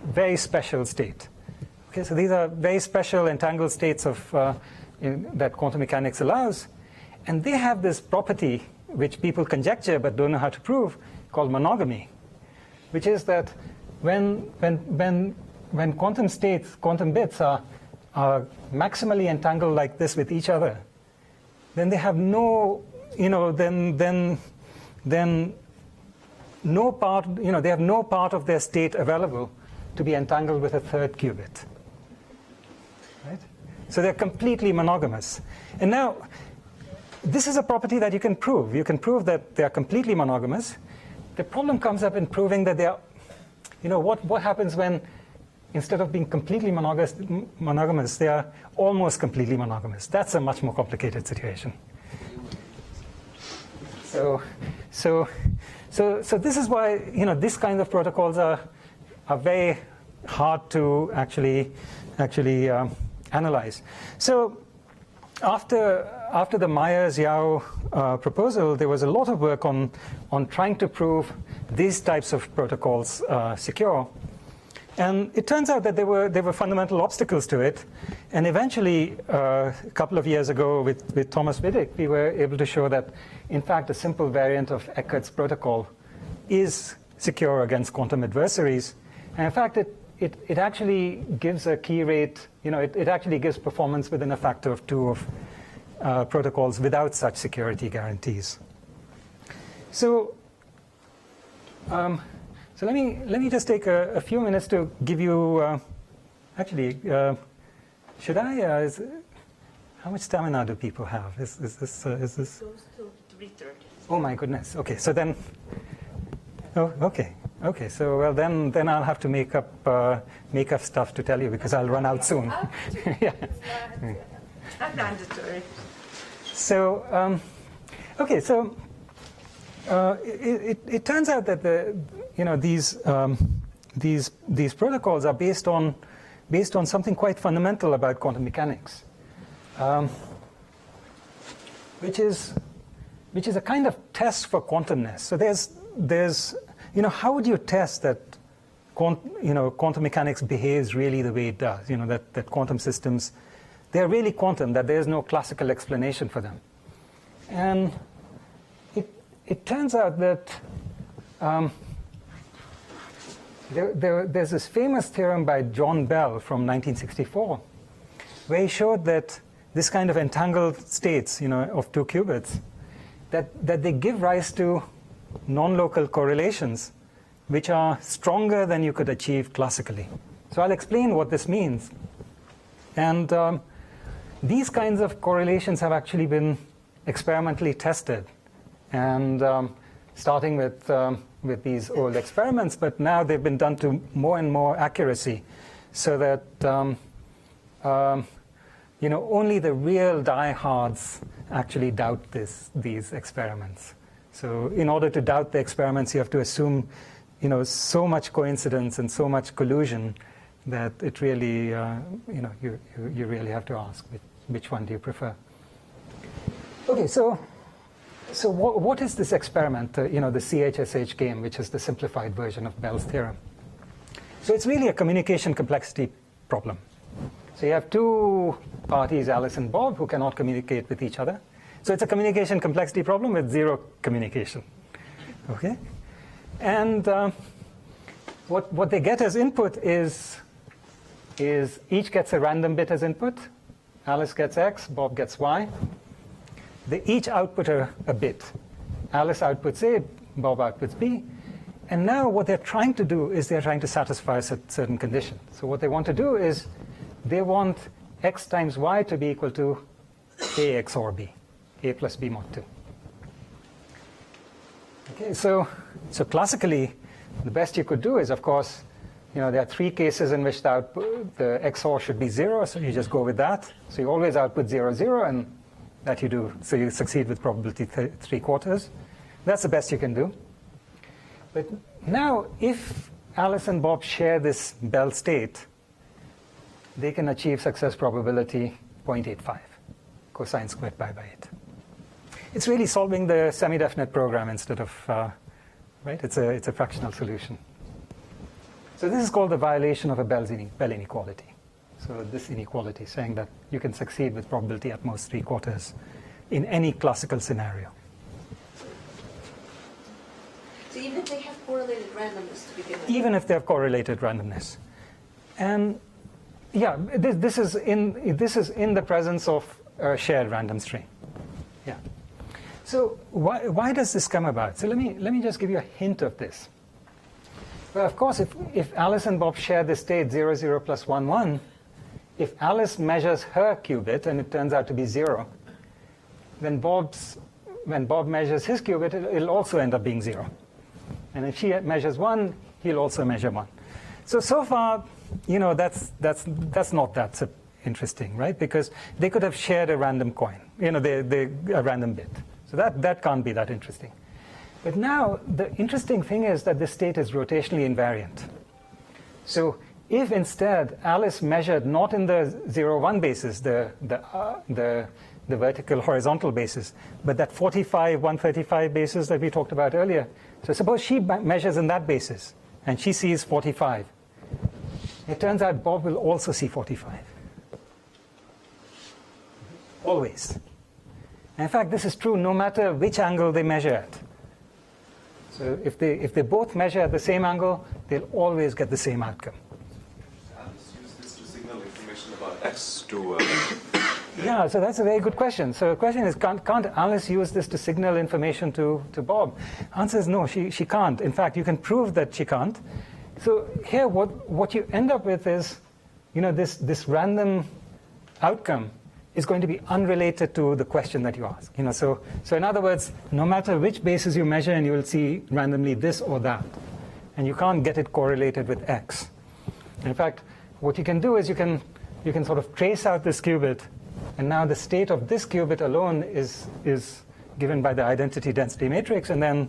very special state. Okay, so these are very special entangled states of that quantum mechanics allows, and they have this property which people conjecture but don't know how to prove, called monogamy, which is that when quantum states, quantum bits are maximally entangled like this with each other, then they have no, you know, then no part, you know, they have no part of their state available to be entangled with a 3rd qubit. Right? So they're completely monogamous. And now, this is a property that you can prove. You can prove that they are completely monogamous. The problem comes up in proving that they are, you know, what happens when, instead of being completely monogamous, they are almost completely monogamous. That's a much more complicated situation. So this is why, you know, this kind of protocols are very hard to actually analyze. So after the Myers-Yao proposal, there was a lot of work on trying to prove these types of protocols secure. And it turns out that there were fundamental obstacles to it. And eventually, a couple of years ago with Thomas Wittig, we were able to show that, in fact, a simple variant of Eckert's protocol is secure against quantum adversaries. And in fact, it actually gives a key rate, you know, it actually gives performance within a factor of 2 of protocols without such security guarantees. So let me just take a few minutes to give you Actually, should I? How much stamina do people have? Is this? Goes to 3:30. Oh my goodness. Okay, so then. Oh, okay. Okay, so well then I'll have to make up stuff to tell you because I'll run out soon. Yeah. Not mandatory. So, okay, so it turns out that these protocols are based on something quite fundamental about quantum mechanics, which is a kind of test for quantumness. So there's how would you test that quantum mechanics behaves really the way it does? That quantum systems, they're really quantum, that there's no classical explanation for them. And it turns out that there's this famous theorem by John Bell from 1964, where he showed that this kind of entangled states, of two qubits, that they give rise to non-local correlations which are stronger than you could achieve classically. So I'll explain what this means. And these kinds of correlations have actually been experimentally tested, and starting with these old experiments, but now they've been done to more and more accuracy, so that only the real diehards actually doubt these experiments. So in order to doubt the experiments, you have to assume so much coincidence and so much collusion that it really you really have to ask which one do you prefer. Okay, so what is this experiment, the CHSH game, which is the simplified version of Bell's theorem? So it's really a communication complexity problem. So you have two parties, Alice and Bob, who cannot communicate with each other. So it's a communication complexity problem with zero communication. Okay? And what they get as input is each gets a random bit as input. Alice gets X, Bob gets Y. They each output a bit. Alice outputs A, Bob outputs B. And now what they're trying to do is they're trying to satisfy a certain condition. So what they want to do is they want X times Y to be equal to A XOR B, A plus B mod 2. Okay, so classically, the best you could do is, of course, there are three cases in which the XOR should be 0, so you just go with that. So you always output 0, 0, and that you do. So you succeed with probability 3/4. That's the best you can do. But now, if Alice and Bob share this Bell state, they can achieve success probability 0.85, cosine squared pi by 8. It's really solving the semi-definite program instead of, right? It's a fractional solution. So this is called the violation of a Bell inequality. So this inequality saying that you can succeed with probability at most 3/4 in any classical scenario. So even if they have correlated randomness to begin with? Even if they have correlated randomness. And yeah, this is in the presence of a shared random string. Yeah. So why does this come about? So let me just give you a hint of this. Well, of course, if Alice and Bob share the state 0, 0 plus 1, 1, if Alice measures her qubit and it turns out to be 0, then when Bob measures his qubit, it'll also end up being 0. And if she measures 1, he'll also measure 1. So far, that's not that interesting, right? Because they could have shared a random coin, a random bit. So that can't be that interesting. But now, the interesting thing is that this state is rotationally invariant. So if instead Alice measured not in the 0, 1 basis, the vertical horizontal basis, but that 45, 135 basis that we talked about earlier. So suppose she measures in that basis, and she sees 45. It turns out Bob will also see 45. Always. And in fact, this is true no matter which angle they measure at. So if they both measure at the same angle, they'll always get the same outcome. Alice used this to signal information about X to... Yeah, so that's a very good question. So the question is, can't Alice use this to signal information to Bob? Answer is no, she can't. In fact, you can prove that she can't. So here what you end up with is this random outcome is going to be unrelated to the question that you ask. So in other words, no matter which basis you measure, and you will see randomly this or that, and you can't get it correlated with X. In fact, what you can do is you can sort of trace out this qubit, and now the state of this qubit alone is given by the identity density matrix, and then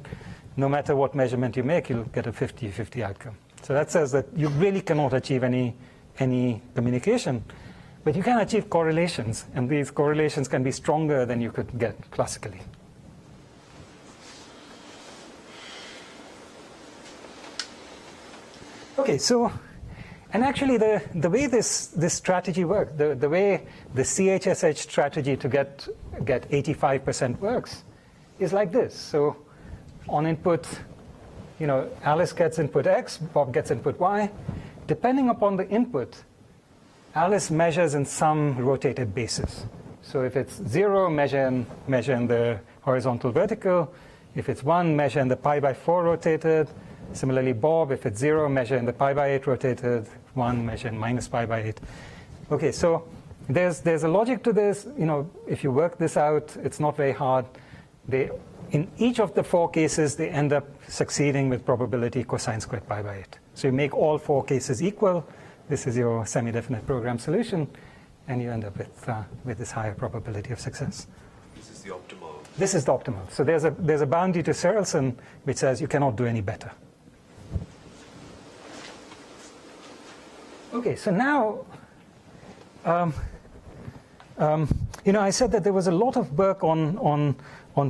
no matter what measurement you make, you'll get a 50-50 outcome. So that says that you really cannot achieve any communication, but you can achieve correlations, and these correlations can be stronger than you could get classically. Okay, so, and actually the way this strategy works, the way the CHSH strategy to get 85% works is like this. So on input, Alice gets input X, Bob gets input Y. Depending upon the input, Alice measures in some rotated basis. So if it's 0, measure in the horizontal vertical. If it's 1, measure in the pi/4 rotated. Similarly, Bob, if it's 0, measure in the pi/8 rotated. 1, measure in -pi/8. Okay, so there's a logic to this. If you work this out, it's not very hard. In each of the 4 cases, they end up succeeding with probability cosine squared pi/8. So you make all 4 cases equal. This is your semi-definite program solution, and you end up with this higher probability of success. This is the optimal. This is the optimal. So there's a boundary to Searleson which says you cannot do any better. Okay, so now, I said that there was a lot of work on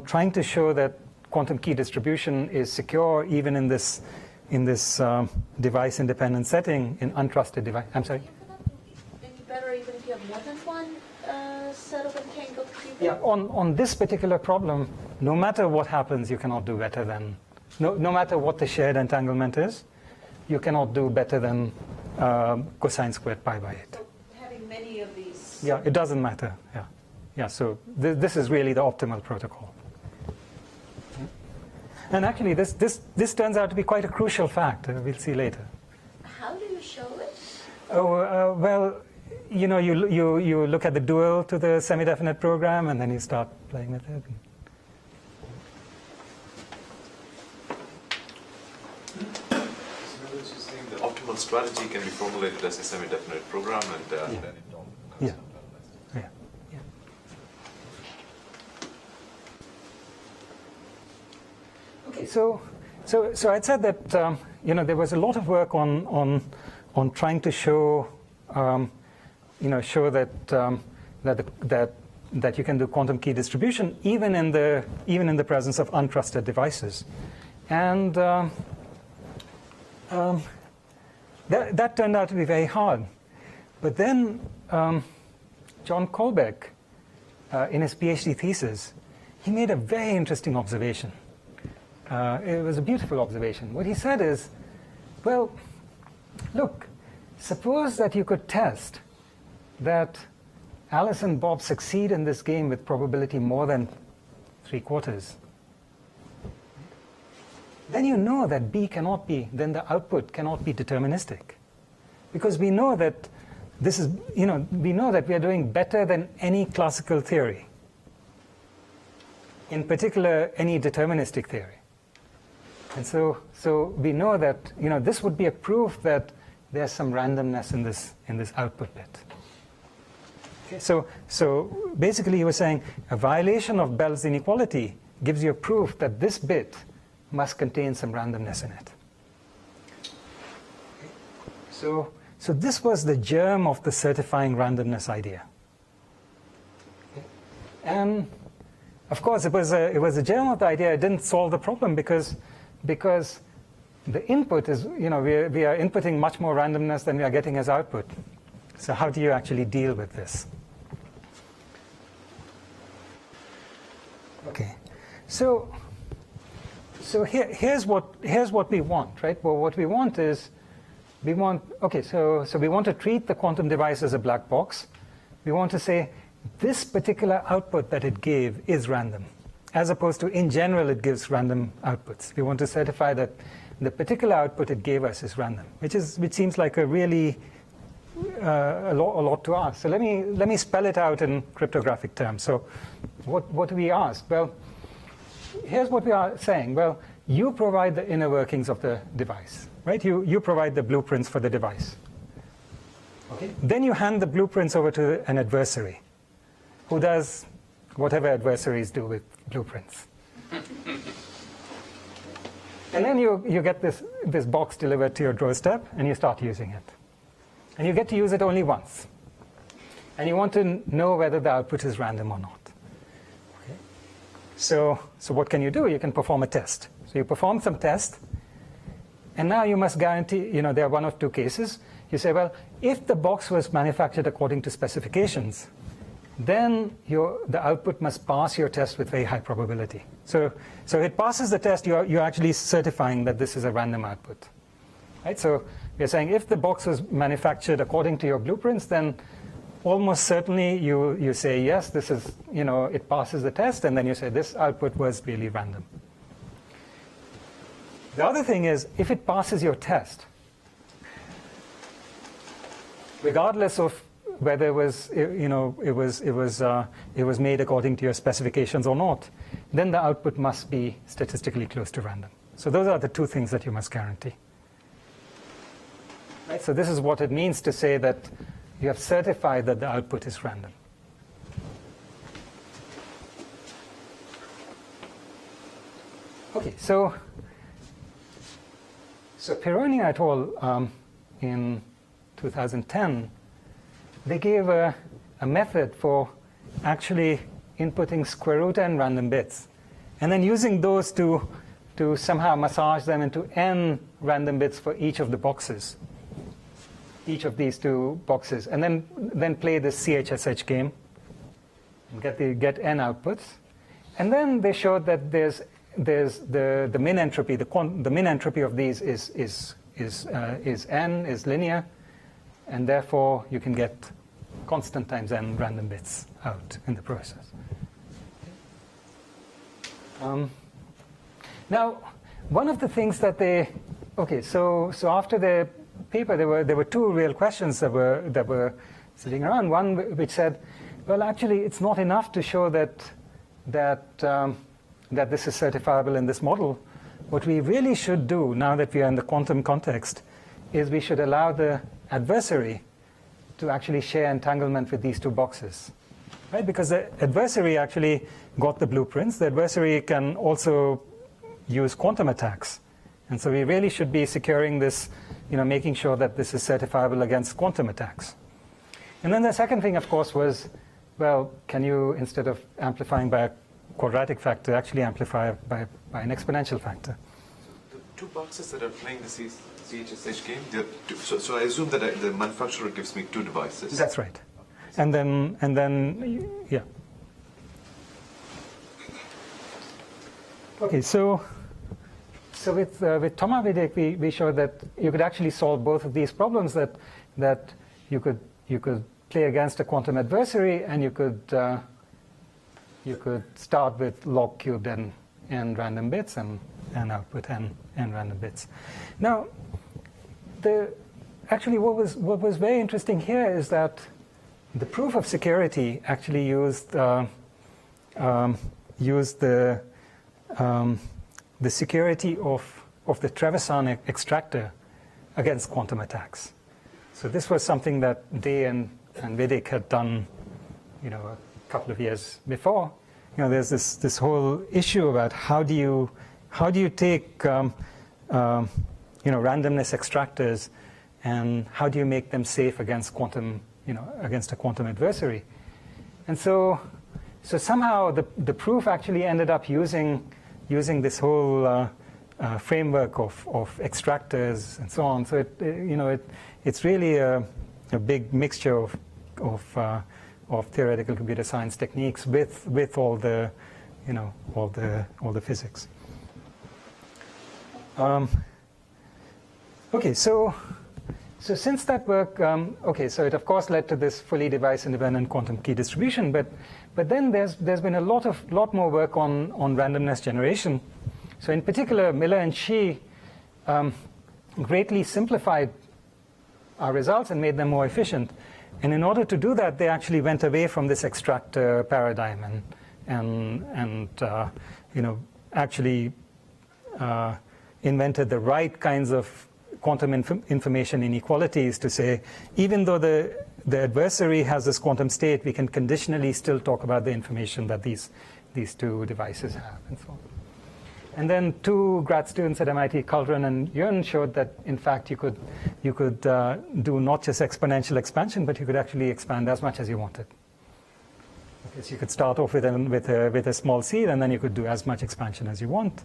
trying to show that quantum key distribution is secure even in this device-independent setting in untrusted device. I'm sorry. Maybe better even if you have more than one set of entangled qubits. Yeah. On this particular problem, no matter what happens, you cannot do better than. No matter what the shared entanglement is, you cannot do better than cosine squared pi/8. So having many of these. Yeah, it doesn't matter. Yeah. So this is really the optimal protocol. And actually, this turns out to be quite a crucial fact. We'll see later. How do you show it? Oh well, you look at the dual to the semi-definite program, and then you start playing with it. The optimal strategy can be formulated as a semi-definite program, and then it all becomes Yeah. Okay, so I'd said that there was a lot of work on trying to show show that that you can do quantum key distribution even in the presence of untrusted devices, and that turned out to be very hard. But then John Kolbeck, in his PhD thesis, he made a very interesting observation. It was a beautiful observation. What he said is, well, look, suppose that you could test that Alice and Bob succeed in this game with probability more than 3/4. Then you know that then the output cannot be deterministic. Because we know that we know that we are doing better than any classical theory. In particular, any deterministic theory. And so we know that this would be a proof that there's some randomness in this output bit. Okay, so basically you were saying a violation of Bell's inequality gives you a proof that this bit must contain some randomness in it. Okay. So this was the germ of the certifying randomness idea. Okay. And of course it was a germ of the idea. It didn't solve the problem because the input is, we are inputting much more randomness than we are getting as output. So how do you actually deal with this? Okay, so here's what we want, right? Well, what we want is so we want to treat the quantum device as a black box. We want to say this particular output that it gave is random, as opposed to in general it gives random outputs. We want to certify that the particular output it gave us is random, which seems like a really a lot to ask. So let me spell it out in cryptographic terms. So what do we ask? Well, here's what we are saying. Well, you provide the inner workings of the device, right? You provide the blueprints for the device. Okay. Then you hand the blueprints over to an adversary, who does whatever adversaries do with blueprints. And then you get this box delivered to your doorstep, and you start using it. And you get to use it only once. And you want to know whether the output is random or not. Okay. So what can you do? You can perform a test. So you perform some test, and now you must guarantee, there are one of two cases. You say, well, if the box was manufactured according to specifications, then the output must pass your test with very high probability. So it passes the test, you're actually certifying that this is a random output. Right? So we're saying if the box was manufactured according to your blueprints, then almost certainly you say, yes, this is, it passes the test, and then you say this output was really random. The other thing is, if it passes your test, regardless of whether it was made according to your specifications or not, then the output must be statistically close to random. So those are the two things that you must guarantee. Right? So this is what it means to say that you have certified that the output is random. Okay, so Pironi et al. In 2010, they gave a method for actually inputting square root n random bits, and then using those to somehow massage them into n random bits for each of the boxes, each of these two boxes, and then play this CHSH game and get n outputs. And then they showed that there's the min entropy. The min entropy of these is n, is linear, and therefore you can get constant times n random bits out in the process. Now, one of the things that so after the paper, there were two real questions that were sitting around. One which said, well, actually, it's not enough to show that this is certifiable in this model. What we really should do, now that we are in the quantum context, is we should allow the adversary to actually share entanglement with these two boxes. Right? Because the adversary actually got the blueprints. The adversary can also use quantum attacks. And so we really should be securing this, making sure that this is certifiable against quantum attacks. And then the second thing, of course, was, well, can you, instead of amplifying by a quadratic factor, actually amplify by an exponential factor? The two boxes that are playing the CHSH game, so I assume that the manufacturer gives me two devices. That's right. And then, yeah. Okay, so with Thomas Videk, we showed that you could actually solve both of these problems. That you could play against a quantum adversary, and you could start with log cubed n random bits and output n random bits. Now, actually, what was very interesting here is that the proof of security actually used the security of the Trevisan extractor against quantum attacks. So this was something that Day and Videk had done, a couple of years before. There's this whole issue about how do you take randomness extractors, and how do you make them safe against quantum, against a quantum adversary? And so somehow the proof actually ended up using this whole framework of extractors and so on. So it's really a big mixture of theoretical computer science techniques with all the all the physics. Okay, so since that work, so it of course led to this fully device-independent quantum key distribution, but then there's been a lot more work on randomness generation. So in particular, Miller and Shi greatly simplified our results and made them more efficient. And in order to do that, they actually went away from this extractor paradigm and actually invented the right kinds of quantum information inequalities to say, even though the adversary has this quantum state, we can conditionally still talk about the information that these two devices have, and so on. And then two grad students at MIT, Kuldran and Yun, showed that in fact you could do not just exponential expansion, but you could actually expand as much as you wanted. Okay, so you could start off with a small seed, and then you could do as much expansion as you want.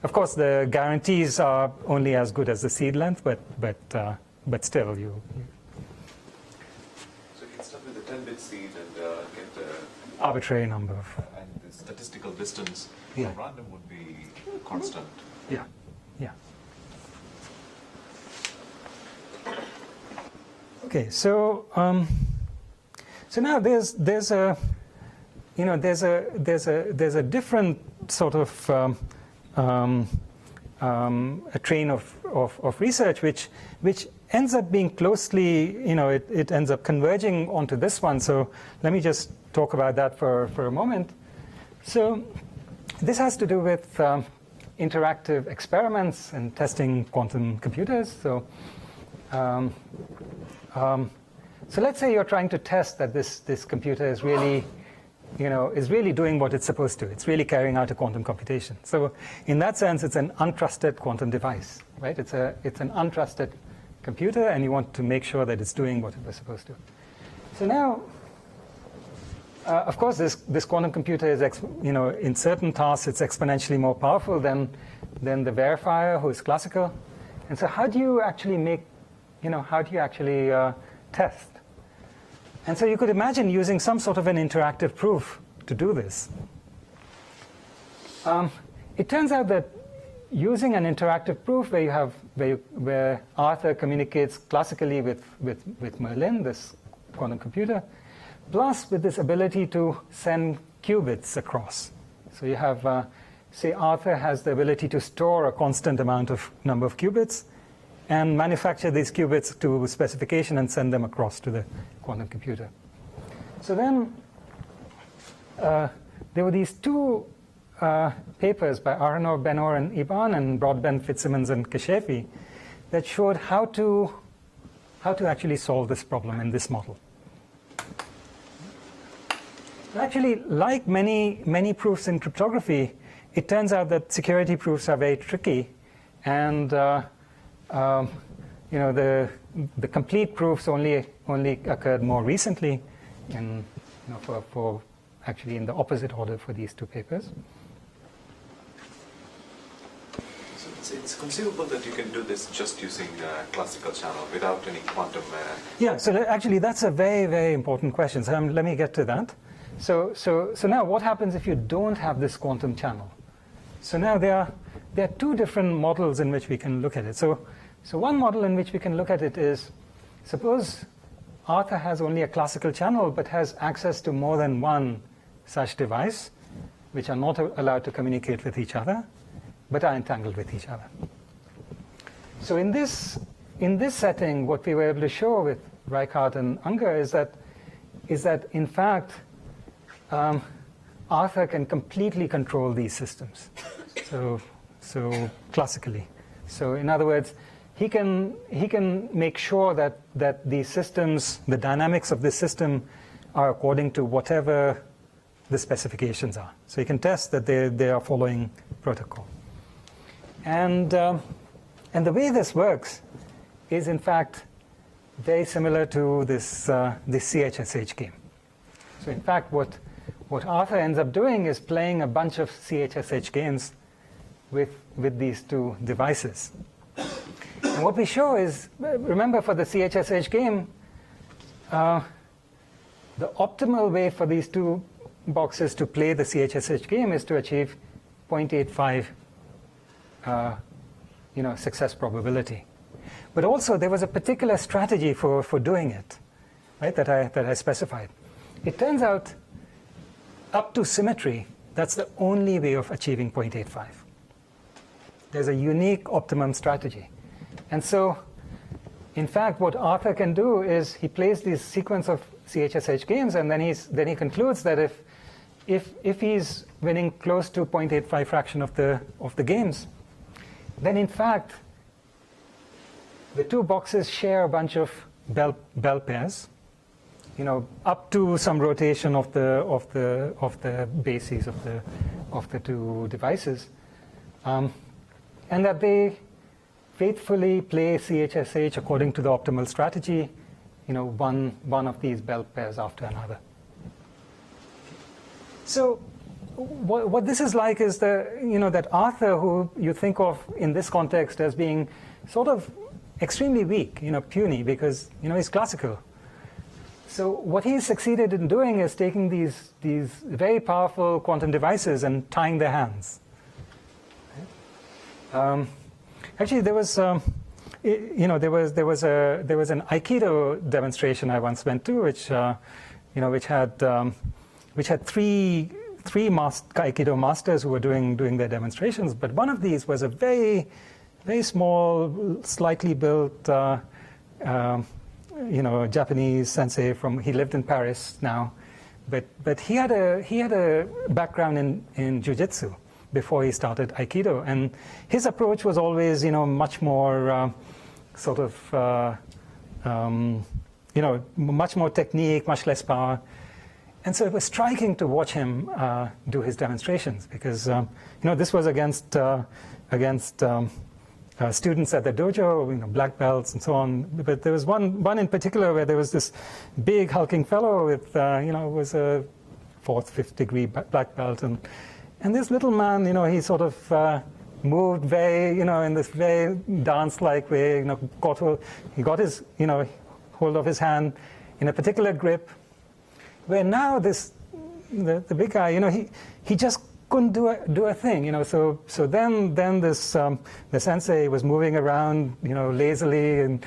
Of course, the guarantees are only as good as the seed length, but still you. So you can start with a 10-bit seed and get the Arbitrary number. and the statistical distance Yeah. from random would be constant. Yeah. Okay, so now there's a different sort of a train of research which ends up being closely, it ends up converging onto this one. So let me just talk about that for a moment. So this has to do with interactive experiments and testing quantum computers. So let's say you're trying to test that this computer is really doing what it's supposed to. It's really carrying out a quantum computation. So in that sense, it's an untrusted quantum device, right? It's an untrusted computer, and you want to make sure that it's doing what it was supposed to. So now, of course, this quantum computer is, in certain tasks, it's exponentially more powerful than the verifier, who is classical. And so how do you actually test? And so you could imagine using some sort of an interactive proof to do this. It turns out that using an interactive proof where Arthur communicates classically with Merlin, this quantum computer, plus with this ability to send qubits across. So you have, say, Arthur has the ability to store a constant number of qubits and manufacture these qubits to specification and send them across to the quantum computer. So then there were these two papers by Aharonov, Ben-Or, and Eban, and Broadbent, Fitzsimmons, and Keshefi that showed how to actually solve this problem in this model. Actually, like many proofs in cryptography, it turns out that security proofs are very tricky, and the complete proofs only occurred more recently, for actually in the opposite order for these two papers. So it's conceivable that you can do this just using classical channel without any quantum. Yeah. So actually, that's a very, very important question. So let me get to that. So now, what happens if you don't have this quantum channel? So now there are two different models in which we can look at it. So one model in which we can look at it is, suppose Arthur has only a classical channel but has access to more than one such device, which are not allowed to communicate with each other, but are entangled with each other. So in this setting, what we were able to show with Reichardt and Unger is that in fact, Arthur can completely control these systems. So classically. So in other words, he can make sure that these systems, the dynamics of this system, are according to whatever the specifications are. So he can test that they are following protocol. And the way this works is in fact very similar to this CHSH game. So in fact, what Arthur ends up doing is playing a bunch of CHSH games with these two devices. And what we show is, remember, for the CHSH game, the optimal way for these two boxes to play the CHSH game is to achieve 0.85 success probability. But also there was a particular strategy for doing it, right, that I specified. It turns out up to symmetry, that's the only way of achieving 0.85. There's a unique optimum strategy. And so in fact, what Arthur can do is he plays this sequence of CHSH games, and then he concludes that if he's winning close to 0.85 fraction of the games, then in fact the two boxes share a bunch of bell pairs, up to some rotation of the bases of the two devices, and that they faithfully play CHSH according to the optimal strategy, one of these bell pairs after another. So what this is like is that Arthur, who you think of in this context as being sort of extremely weak, puny, because he's classical. So what he's succeeded in doing is taking these very powerful quantum devices and tying their hands. Actually, there was an Aikido demonstration I once went to, which had three Aikido masters who were doing their demonstrations. But one of these was a very, very small, slightly built, Japanese sensei he lived in Paris now, but he had a background in jiu-jitsu before he started Aikido, and his approach was always, much more much more technique, much less power. And so it was striking to watch him do his demonstrations, because this was against students at the dojo, black belts and so on. But there was one in particular where there was this big hulking fellow with was a 4th, 5th degree black belt, and this little man, he sort of moved very, in this very dance-like way. He got his, hold of his hand in a particular grip. Where now the big guy, he just couldn't do a thing, So then this the sensei was moving around, lazily, and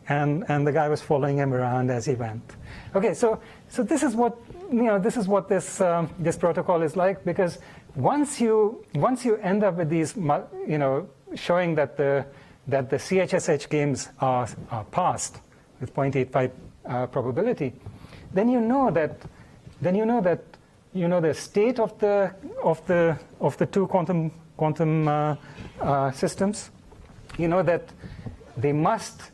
and the guy was following him around as he went. Okay, so this is what this protocol is like, because once you end up with these, showing that the CHSH games are passed with 0.85 probability, then you know that the state of the two quantum systems, that they must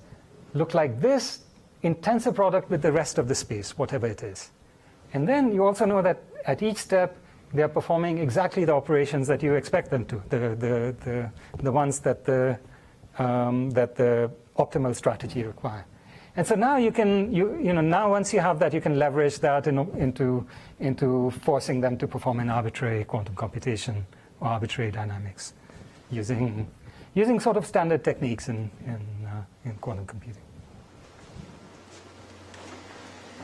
look like this in tensor product with the rest of the space, whatever it is. And then you also know that at each step they are performing exactly the operations that you expect them to, the ones that the optimal strategy require. And so now now once you have that, you can leverage that into forcing them to perform an arbitrary quantum computation or arbitrary dynamics, using sort of standard techniques in quantum computing.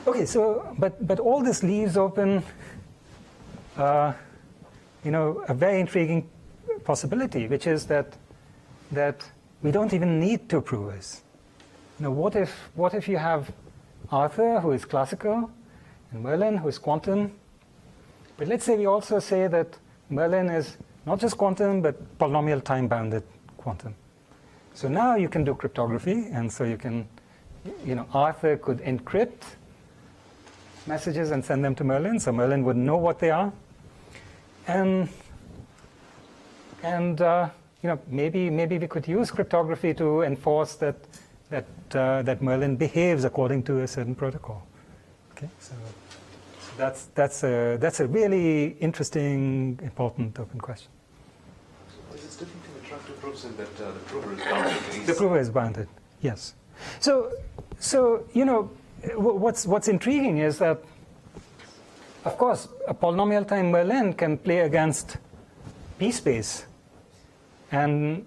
Okay, so but all this leaves open, a very intriguing possibility, which is that we don't even need two provers. What if you have Arthur, who is classical, and Merlin, who is quantum? But let's say we also say that Merlin is not just quantum, but polynomial time-bounded quantum. So now you can do cryptography, and so you can, Arthur could encrypt messages and send them to Merlin, so Merlin would know what they are. And maybe we could use cryptography to enforce that Merlin behaves according to a certain protocol. Okay, so that's a really interesting, important open question. So is it different from attractive proofs in that the prover is bounded? The prover is bounded, yes. So what's intriguing is that, of course, a polynomial time Merlin can play against p-space, and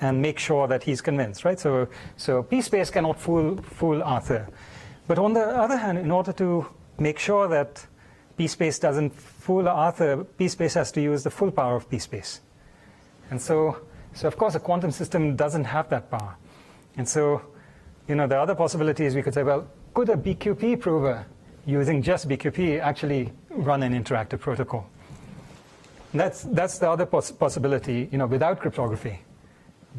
make sure that he's convinced, right? So p-space cannot fool Arthur. But on the other hand, in order to make sure that p-space doesn't fool Arthur, p-space has to use the full power of p-space. And so of course a quantum system doesn't have that power. And so, the other possibility is we could say, well, could a BQP prover using just BQP actually run an interactive protocol? That's the other possibility, without cryptography.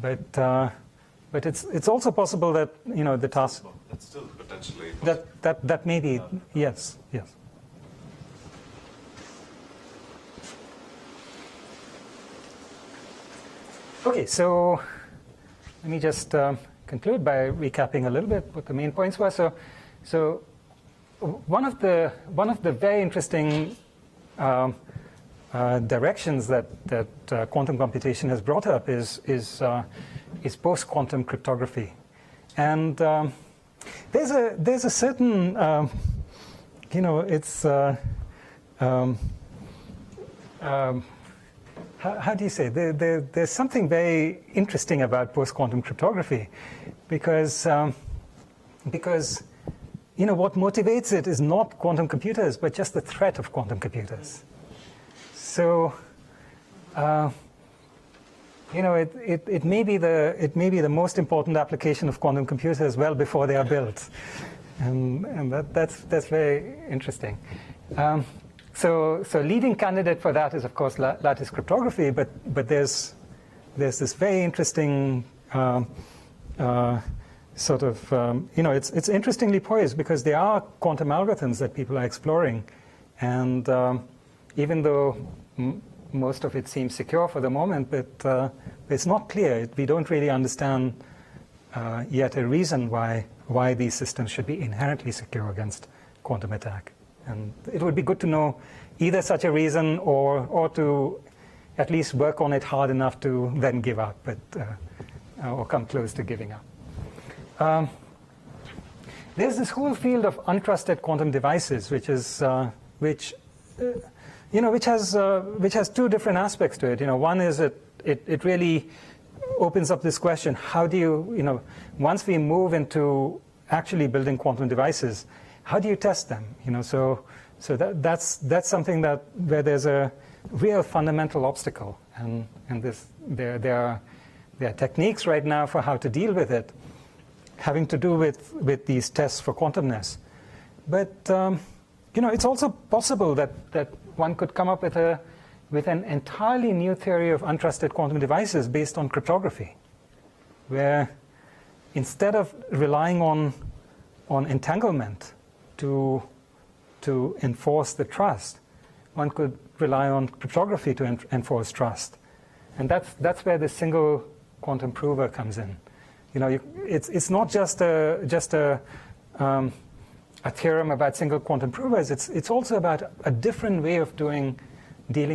but it's also possible that the task That's still potentially that may be yes. Okay, so let me just conclude by recapping a little bit what the main points were. So one of the very interesting directions that quantum computation has brought up is post-quantum cryptography, and there's a certain it's how do you say there's something very interesting about post-quantum cryptography, because what motivates it is not quantum computers but just the threat of quantum computers. So it may be the most important application of quantum computers well before they are built, and that's very interesting. So leading candidate for that is of course lattice cryptography, but there's this very interesting it's interestingly poised because there are quantum algorithms that people are exploring, and even though most of it seems secure for the moment, but it's not clear. We don't really understand yet a reason why these systems should be inherently secure against quantum attack. And it would be good to know either such a reason or to at least work on it hard enough to then give up, or come close to giving up. There's this whole field of untrusted quantum devices, which has two different aspects to it. One is it really opens up this question: how do you, once we move into actually building quantum devices, how do you test them? So that's something where there's a real fundamental obstacle, and there are techniques right now for how to deal with it, having to do with these tests for quantumness. But it's also possible that one could come up with an entirely new theory of untrusted quantum devices based on cryptography, where instead of relying on entanglement to enforce the trust, one could rely on cryptography to enforce trust, and that's where the single quantum prover comes in. It's not just a theorem about single quantum provers. It's also about a different way of dealing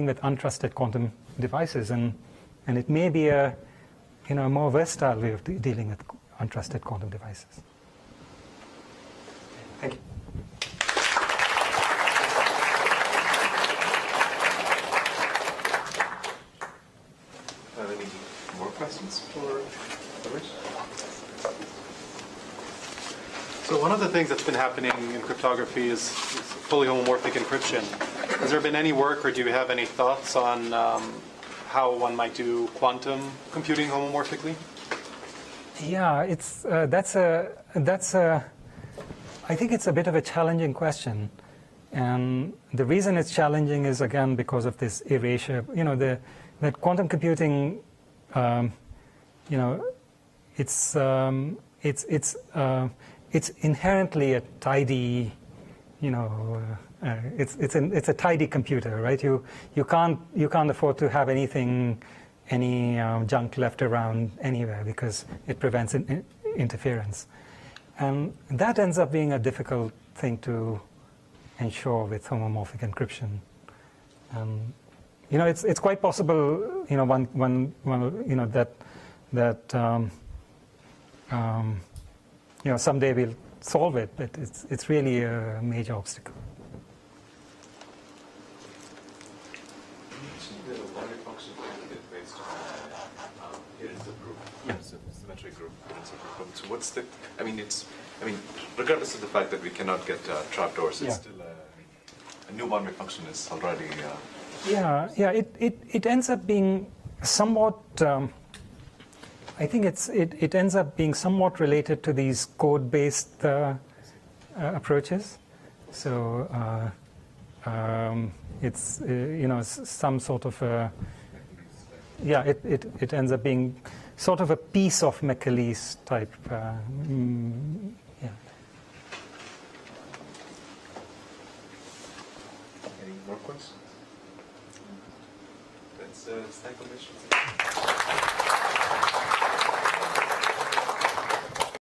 with untrusted quantum devices, and it may be a more versatile way of dealing with untrusted quantum devices. Thank you. Have any more questions for Rich? So one of the things that's been happening in cryptography is fully homomorphic encryption. Has there been any work, or do you have any thoughts on how one might do quantum computing homomorphically? Yeah, I think it's a bit of a challenging question, and the reason it's challenging is again because of this erasure. That quantum computing, it's inherently a tidy, it's a tidy computer, right? You can't afford to have any junk left around anywhere because it prevents interference, and that ends up being a difficult thing to ensure with homomorphic encryption. It's quite possible, someday we'll solve it, but it's really a major obstacle. The boundary function is based on here is the group, it's a symmetric group, it's a group. So what's the? Regardless of the fact that we cannot get trapdoors, it's still a new boundary function is already. It ends up being somewhat. I think it ends up being somewhat related to these code-based approaches. So it's some sort of it ends up being sort of a piece of Michaelis type. Yeah. Any more questions? Let's thank the mission.